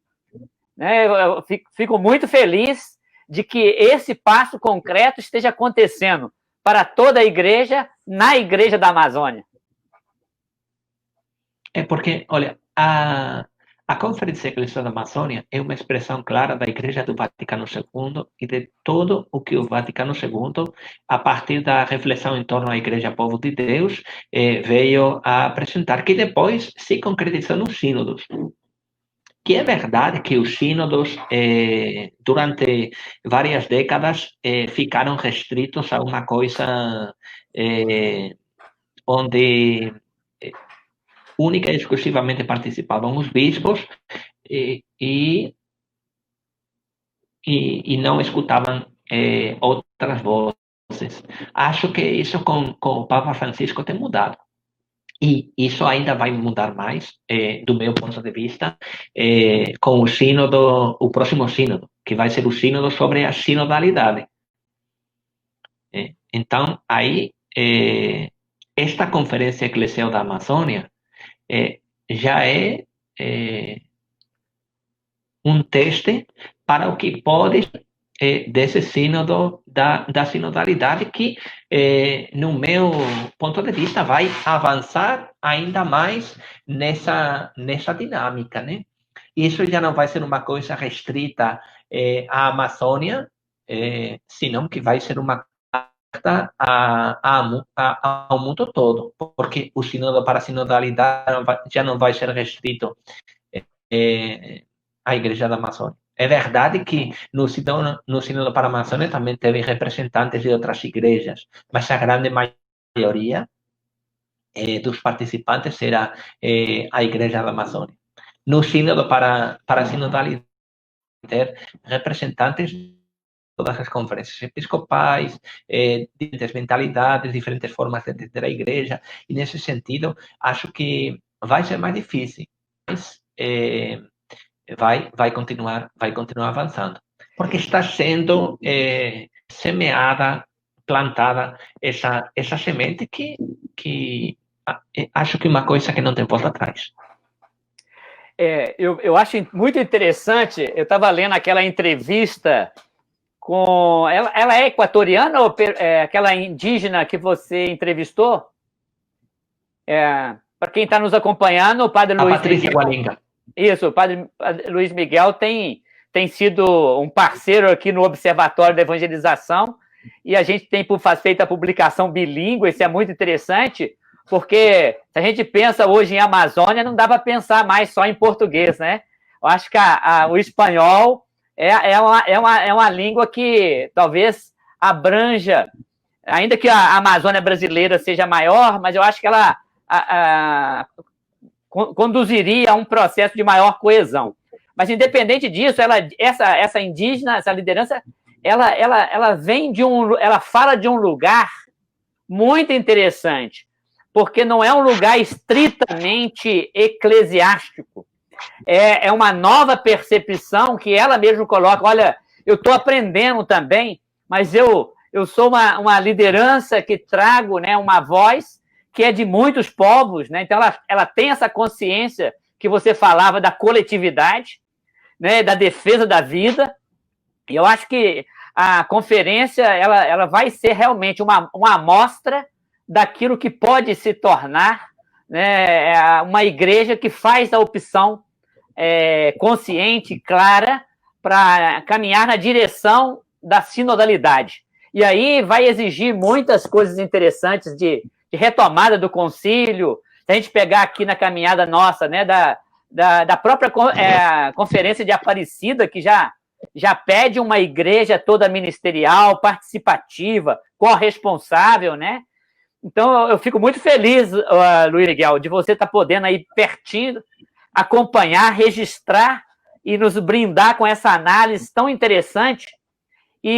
Eu fico muito feliz de que esse passo concreto esteja acontecendo para toda a igreja, na igreja da Amazônia. Porque, olha, a Conferência Eclesial da Amazônia é uma expressão clara da Igreja do Vaticano II e de todo o que o Vaticano II, a partir da reflexão em torno à Igreja Povo de Deus, veio a apresentar, que depois se concretizou nos sínodos. Que é verdade que os sínodos, durante várias décadas, ficaram restritos a uma coisa onde única e exclusivamente participavam os bispos e não escutavam outras vozes. Acho que isso com o Papa Francisco tem mudado. E isso ainda vai mudar mais, do meu ponto de vista, com o próximo sínodo, que vai ser o sínodo sobre a sinodalidade. Então, aí, esta Conferência Eclesial da Amazônia já é um teste para o que pode desse sínodo da sinodalidade que, no meu ponto de vista, vai avançar ainda mais nessa dinâmica, né? Isso já não vai ser uma coisa restrita à Amazônia, senão que vai ser uma carta ao mundo todo, porque o sínodo para a sinodalidade já não vai ser restrito à Igreja da Amazônia. É verdade que no Sínodo para a Amazônia também teve representantes de outras igrejas, mas a grande maioria dos participantes era a Igreja da Amazônia. No Sínodo para a Sinodalidade, ter representantes todas as conferências episcopais, diferentes mentalidades, diferentes formas de entender a igreja, e nesse sentido, acho que vai ser mais difícil, mas vai continuar avançando, porque está sendo semeada, plantada essa semente que acho que é uma coisa que não tem volta atrás. Eu acho muito interessante, eu estava lendo aquela entrevista com... Ela é equatoriana ou aquela indígena que você entrevistou? Para quem está nos acompanhando, o Padre Luiz Patrícia Gualenga. Isso, o Padre Luiz Miguel tem sido um parceiro aqui no Observatório da Evangelização, e a gente tem feito a publicação bilíngue, isso é muito interessante, porque se a gente pensa hoje em Amazônia, não dá para pensar mais só em português, né? Eu acho que o espanhol é uma língua que talvez abranja, ainda que a Amazônia brasileira seja maior, mas eu acho que ela conduziria a um processo de maior coesão. Mas, independente disso, essa indígena, essa liderança, ela vem ela fala de um lugar muito interessante, porque não é um lugar estritamente eclesiástico. É uma nova percepção que ela mesma coloca. Olha, eu estou aprendendo também, mas eu sou uma liderança que trago, né, uma voz que é de muitos povos, né? Então ela tem essa consciência que você falava da coletividade, né, da defesa da vida. E eu acho que a conferência ela vai ser realmente uma amostra daquilo que pode se tornar, né, uma igreja que faz a opção consciente, clara, para caminhar na direção da sinodalidade. E aí vai exigir muitas coisas interessantes de retomada do concílio. Se a gente pegar aqui na caminhada nossa, né, da própria Conferência de Aparecida, que já pede uma igreja toda ministerial, participativa, corresponsável, né? Então, eu fico muito feliz, Luiz Miguel, de você estar podendo aí pertinho acompanhar, registrar e nos brindar com essa análise tão interessante. E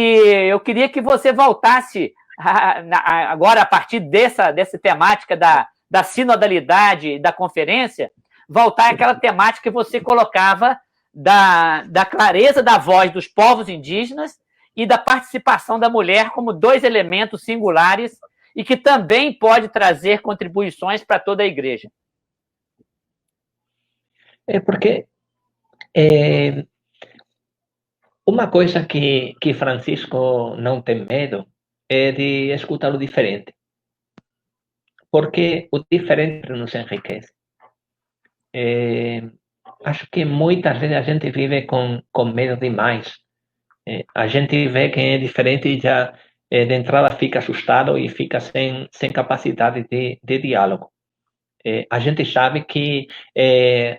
eu queria que você voltasse agora, a partir dessa temática da sinodalidade da conferência, voltar àquela temática que você colocava da clareza da voz dos povos indígenas e da participação da mulher como dois elementos singulares e que também pode trazer contribuições para toda a igreja. Porque uma coisa que Francisco não tem medo é de escutar o diferente, porque o diferente nos enriquece. Acho que muitas vezes a gente vive com medo demais. A gente vê quem é diferente e já de entrada fica assustado e fica sem capacidade de diálogo. A gente sabe que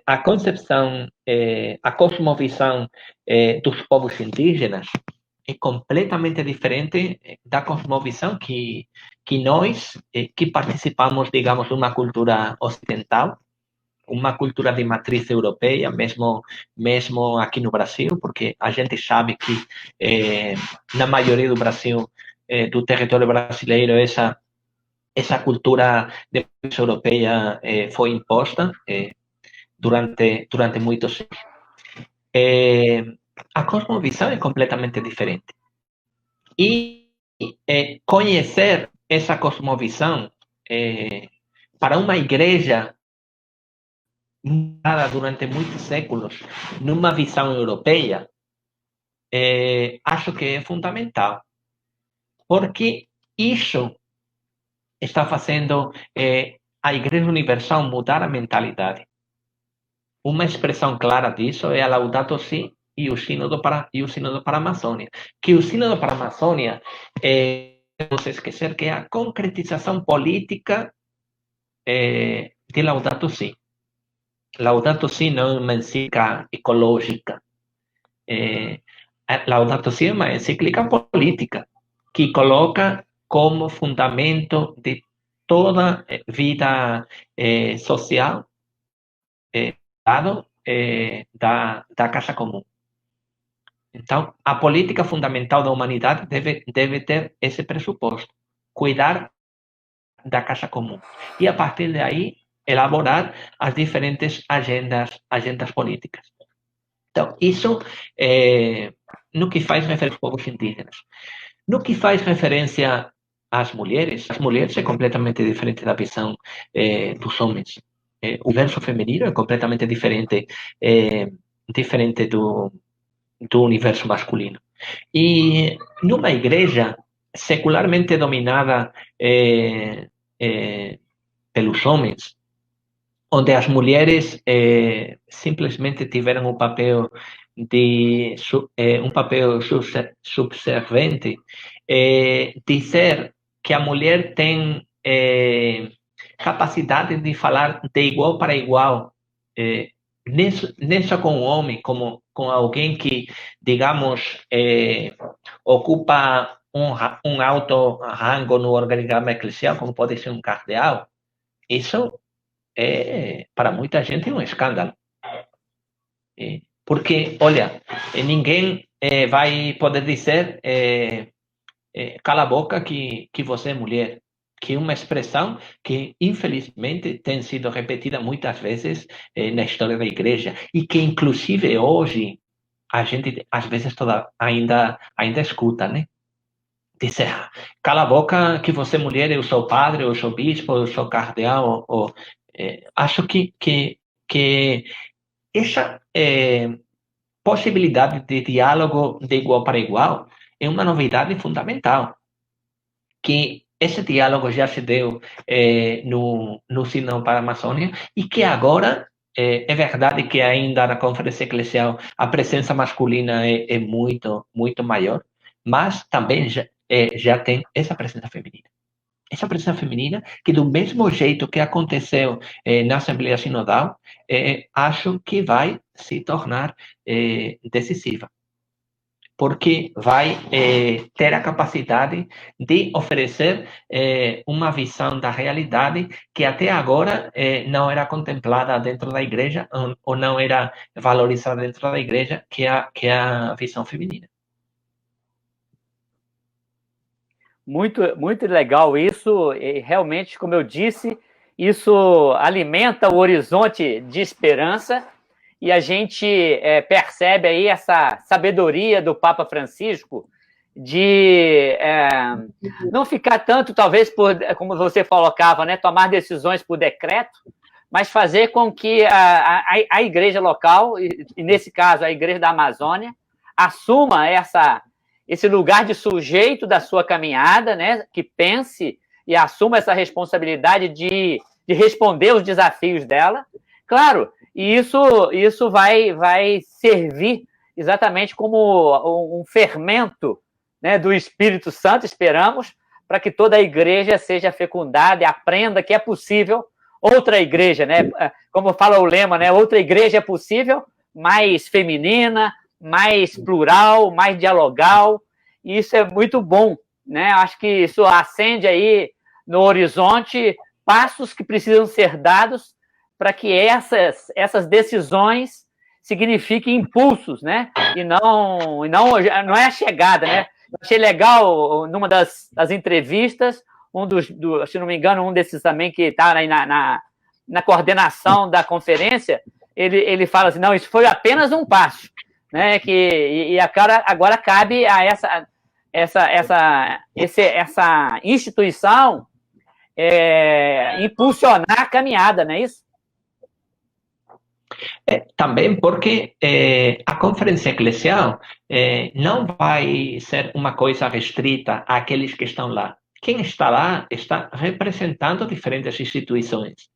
a concepção, a cosmovisão dos povos indígenas é completamente diferente da cosmovisão que nós, que participamos, digamos, de uma cultura ocidental, uma cultura de matriz europeia, mesmo aqui no Brasil, porque a gente sabe que na maioria do Brasil, do território brasileiro, essa cultura de matriz europeia foi imposta durante muitos anos. A cosmovisão é completamente diferente. E conhecer essa cosmovisão para uma igreja durante muitos séculos numa visão europeia, acho que é fundamental, porque isso está fazendo a Igreja Universal mudar a mentalidade. Uma expressão clara disso é a Laudato Si e o Sínodo para a Amazônia. Que o Sínodo para a Amazônia, não se esquecer que é a concretização política de Laudato Si. Laudato Si não é uma encíclica ecológica. Laudato Si é uma encíclica política que coloca como fundamento de toda vida social da casa comum. Então, a política fundamental da humanidade deve ter esse pressuposto: cuidar da casa comum. E, a partir daí, elaborar as diferentes agendas políticas. Então, isso no que faz referência aos povos indígenas. No que faz referência às mulheres é completamente diferente da visão dos homens. O universo feminino é completamente diferente do universo masculino. E numa igreja secularmente dominada pelos homens, onde as mulheres simplesmente tiveram um papel subserviente, dizer que a mulher tem capacidade de falar de igual para igual, nem só com o homem, como com alguém que, digamos, ocupa um alto rango no organigrama eclesial, como pode ser um cardeal, isso para muita gente é um escândalo. Porque, olha, ninguém vai poder dizer cala a boca que você é mulher, que é uma expressão que, infelizmente, tem sido repetida muitas vezes na história da igreja e que, inclusive, hoje, a gente, às vezes, ainda escuta, né? Dizer, cala a boca que você é mulher, eu sou padre, eu sou bispo, eu sou cardeal. Acho que essa possibilidade de diálogo de igual para igual é uma novidade fundamental, que esse diálogo já se deu no Sinal para a Amazônia e que agora é verdade que ainda na Conferência Eclesial a presença masculina é muito, muito maior, mas também já tem essa presença feminina. Essa presença feminina que, do mesmo jeito que aconteceu na Assembleia Sinodal, acho que vai se tornar decisiva, porque vai ter a capacidade de oferecer uma visão da realidade que até agora não era contemplada dentro da igreja ou não era valorizada dentro da igreja, que é a visão feminina. Muito, muito legal isso, e realmente, como eu disse, isso alimenta o horizonte de esperança e a gente percebe aí essa sabedoria do Papa Francisco de não ficar tanto, talvez, como você colocava, né, tomar decisões por decreto, mas fazer com que a igreja local, e nesse caso a igreja da Amazônia, assuma esse lugar de sujeito da sua caminhada, né, que pense e assuma essa responsabilidade de responder os desafios dela. Claro, e isso vai servir exatamente como um fermento, né, do Espírito Santo, esperamos, para que toda a igreja seja fecundada e aprenda que é possível outra igreja, né? Como fala o lema, né? Outra igreja é possível, mais feminina, mais plural, mais dialogal, e isso é muito bom, né? Acho que isso acende aí no horizonte passos que precisam ser dados para que essas decisões signifiquem impulsos, né? E não é a chegada, né? Eu achei legal, numa das entrevistas, se não me engano, um desses também que está aí na coordenação da conferência, ele fala assim, não, isso foi apenas um passo, né? E agora cabe a essa instituição impulsionar a caminhada, não é isso? Também porque a Conferência Eclesial não vai ser uma coisa restrita àqueles que estão lá. Quem está lá está representando diferentes instituições.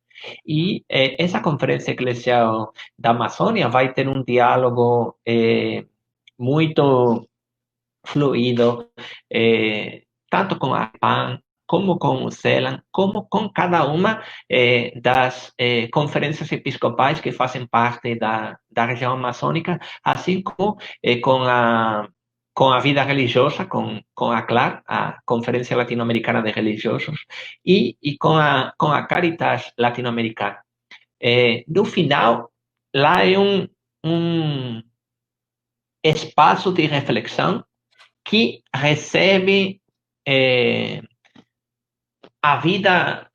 E essa Conferência Eclesial da Amazônia vai ter um diálogo muito fluido, tanto com a PAN, como com o CELAM, como com cada uma das conferências episcopais que fazem parte da região amazônica, assim como com a vida religiosa, com a CLAR, a Conferência Latino-Americana de Religiosos, e com a Caritas Latino-Americana. No final, lá é espaço de reflexão que recebe a vida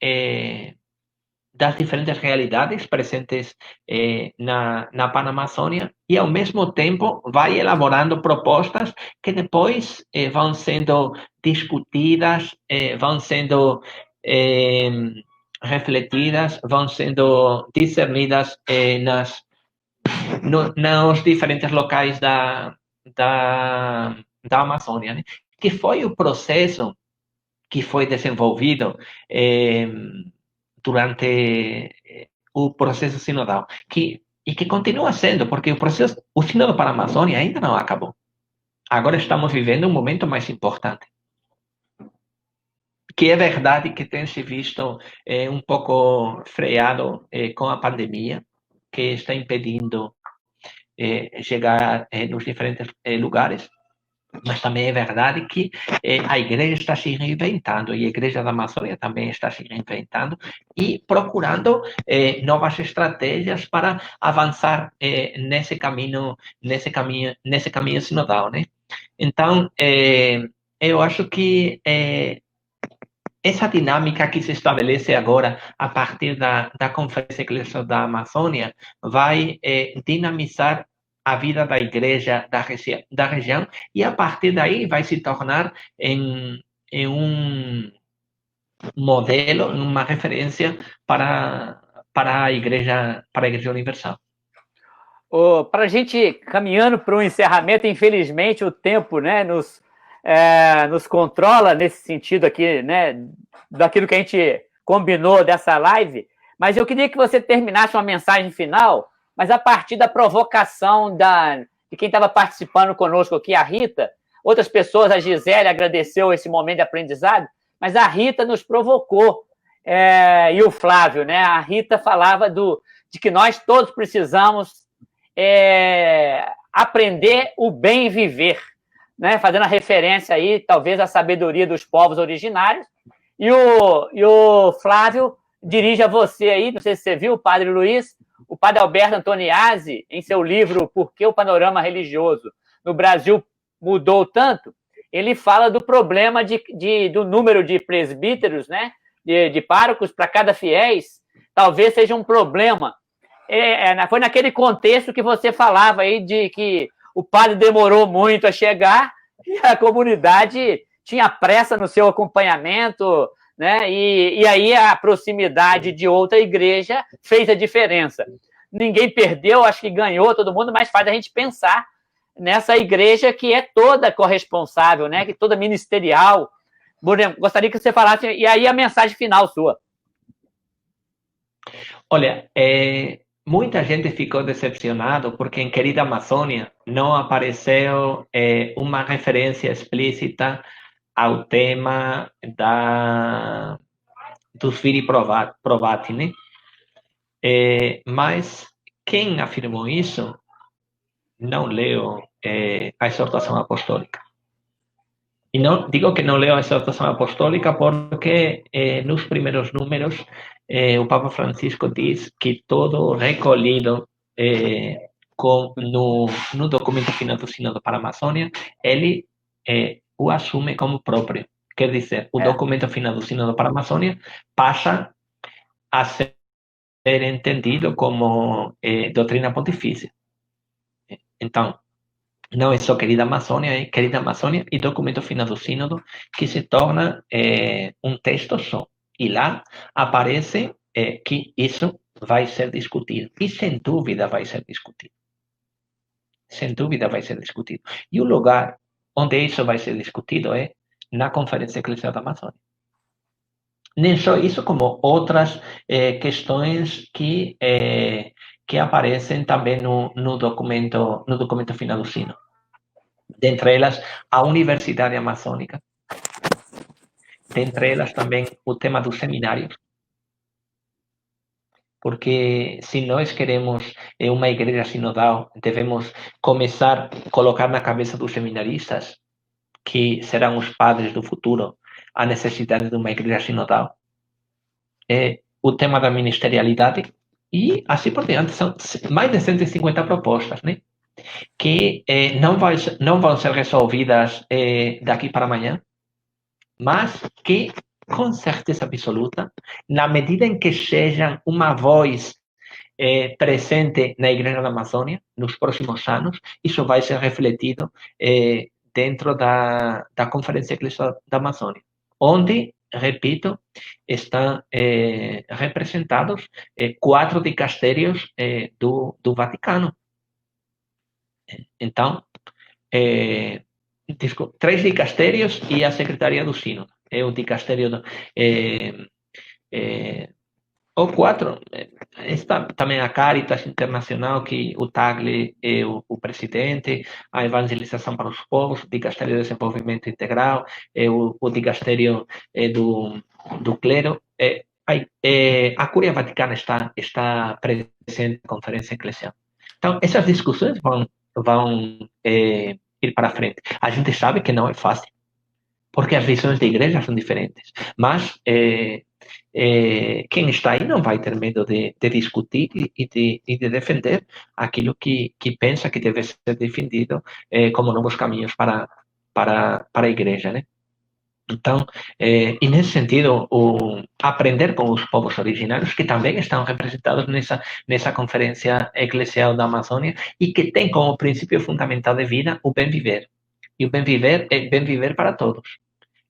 das diferentes realidades presentes na Panamazônia e, ao mesmo tempo, vai elaborando propostas que depois vão sendo discutidas, vão sendo refletidas, vão sendo discernidas nos diferentes locais da Amazônia, né? Que foi o processo que foi desenvolvido durante o processo sinodal, que continua sendo, porque o Sínodo para a Amazônia ainda não acabou. Agora estamos vivendo um momento mais importante, que é verdade que tem se visto um pouco freado com a pandemia, que está impedindo chegar nos diferentes lugares, mas também é verdade que a igreja está se reinventando e a igreja da Amazônia também está se reinventando e procurando novas estratégias para avançar nesse caminho sinodal, né? Então, eu acho que essa dinâmica que se estabelece agora a partir da Conferência Eclesial da Amazônia vai dinamizar a vida da igreja da região e, a partir daí, vai se tornar em um modelo, uma referência para a Igreja Universal. Para a gente, caminhando para o encerramento, infelizmente o tempo, né, nos controla nesse sentido aqui, né, daquilo que a gente combinou dessa live, mas eu queria que você terminasse uma mensagem final, mas a partir da provocação de quem estava participando conosco aqui, a Rita. Outras pessoas, a Gisele agradeceu esse momento de aprendizado, mas a Rita nos provocou, e o Flávio, né? A Rita falava de que nós todos precisamos aprender o bem viver, né? Fazendo a referência aí, talvez, à sabedoria dos povos originários. E o Flávio dirige a você aí, não sei se você viu, o Padre Luiz, o Padre Alberto Antoniazzi, em seu livro Por que o Panorama Religioso no Brasil Mudou Tanto, ele fala do problema do número de presbíteros, né? De párocos para cada fiéis, talvez seja um problema. Foi naquele contexto que você falava aí de que o padre demorou muito a chegar e a comunidade tinha pressa no seu acompanhamento, né? E aí a proximidade de outra igreja fez a diferença. Ninguém perdeu, acho que ganhou todo mundo, mas faz a gente pensar nessa igreja que é toda corresponsável, né? Que toda ministerial. Gostaria que você falasse, e aí a mensagem final sua. Olha, muita gente ficou decepcionado porque em Querida Amazônia não apareceu uma referência explícita ao tema dos Viri Provati, né? Mas quem afirmou isso não leu a exortação apostólica. E não digo que não leu a exortação apostólica porque nos primeiros números o Papa Francisco diz que todo recolhido no documento final do Sínodo para a Amazônia, ele o assume como próprio. Quer dizer, o documento final do Sínodo para a Amazônia passa a ser entendido como doutrina pontifícia. Então, não é só Querida Amazônia, é Querida Amazônia e documento final do Sínodo, que se torna um texto só. E lá aparece que isso vai ser discutido. E sem dúvida vai ser discutido. Sem dúvida vai ser discutido. E o lugar onde isso vai ser discutido é na Conferência Eclesial da Amazônia. Nem só isso, como outras questões que aparecem também no documento final do Sínodo. Dentre elas, a Universidade Amazônica. Dentre elas também o tema dos seminários. Porque se nós queremos uma igreja sinodal, devemos começar a colocar na cabeça dos seminaristas, que serão os padres do futuro, a necessidade de uma igreja sinodal. O tema da ministerialidade e assim por diante. São mais de 150 propostas, né? que não vão ser resolvidas daqui para amanhã, mas que, com certeza absoluta, na medida em que sejam uma voz presente na Igreja da Amazônia, nos próximos anos, isso vai ser refletido dentro da Conferência Eclesial da Amazônia, onde, repito, estão representados 4 dicastérios do Vaticano. Então, 3 dicastérios e a Secretaria do Sínodo. É o dicastério ou 4, está também a Caritas Internacional, que o Tagle é o presidente, a Evangelização para os Povos, o Dicastério de Desenvolvimento Integral, o Dicastério do Clero. A Cúria Vaticana está presente na Conferência Eclesial. Então, essas discussões vão ir para frente. A gente sabe que não é fácil, porque as visões da igreja são diferentes, mas quem está aí não vai ter medo de discutir e de defender aquilo que pensa que deve ser defendido como novos caminhos para a igreja, né? Então, e nesse sentido, aprender com os povos originários, que também estão representados nessa Conferência Eclesial da Amazônia, e que tem como princípio fundamental de vida o bem viver. E o bem viver é bem viver para todos.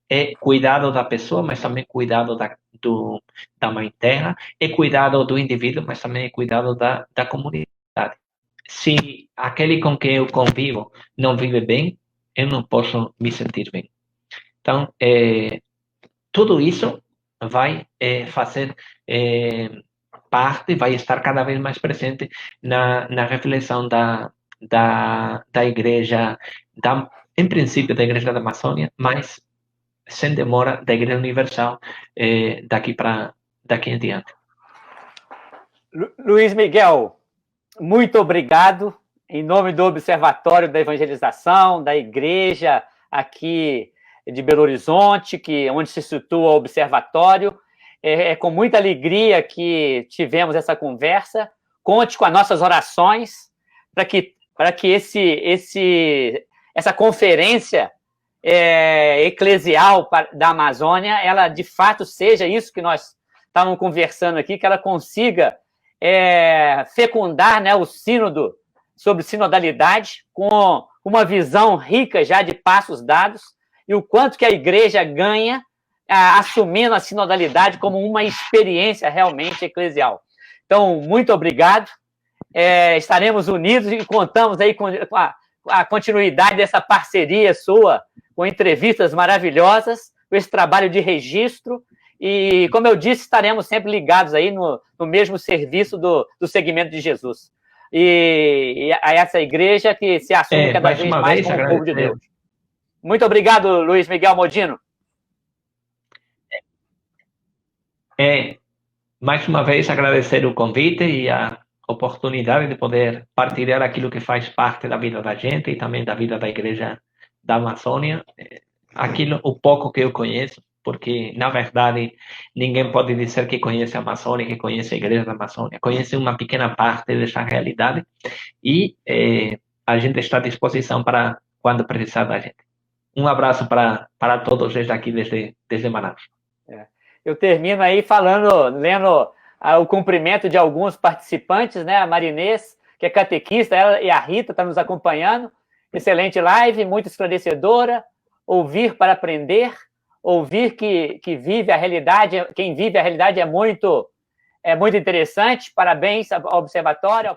É cuidado da pessoa, mas também cuidado da mãe terra, é cuidado do indivíduo, mas também é cuidado da comunidade. Se aquele com quem eu convivo não vive bem, eu não posso me sentir bem. Então, tudo isso vai fazer parte, vai estar cada vez mais presente na reflexão da igreja, em princípio da Igreja da Amazônia, mas sem demora da Igreja Universal daqui em diante. Luiz Miguel, muito obrigado. Em nome do Observatório da Evangelização, da Igreja aqui de Belo Horizonte, onde se situa o Observatório, é com muita alegria que tivemos essa conversa. Conte com as nossas orações para que essa conferência eclesial da Amazônia, ela de fato seja isso que nós estávamos conversando aqui, que ela consiga fecundar, né, o sínodo sobre sinodalidade com uma visão rica já de passos dados e o quanto que a igreja ganha assumindo a sinodalidade como uma experiência realmente eclesial. Então, muito obrigado. Estaremos unidos e contamos aí com a continuidade dessa parceria sua, com entrevistas maravilhosas, com esse trabalho de registro. E, como eu disse, estaremos sempre ligados aí no mesmo serviço do segmento de Jesus. E a essa igreja que se assume cada vez mais como o povo de Deus. Muito obrigado, Luiz Miguel Modino. Mais uma vez, agradecer o convite e a oportunidade de poder partilhar aquilo que faz parte da vida da gente e também da vida da Igreja da Amazônia, o pouco que eu conheço, porque, na verdade, ninguém pode dizer que conhece a Amazônia, que conhece a Igreja da Amazônia. Conhece uma pequena parte dessa realidade e a gente está à disposição para quando precisar da gente. Um abraço para todos desde aqui, desde Manaus. Eu termino aí lendo o cumprimento de alguns participantes, né? A Marinês, que é catequista, ela e a Rita estão nos acompanhando. Excelente live, muito esclarecedora. Ouvir para aprender, ouvir que vive a realidade, quem vive a realidade é muito interessante. Parabéns ao Observatório, ao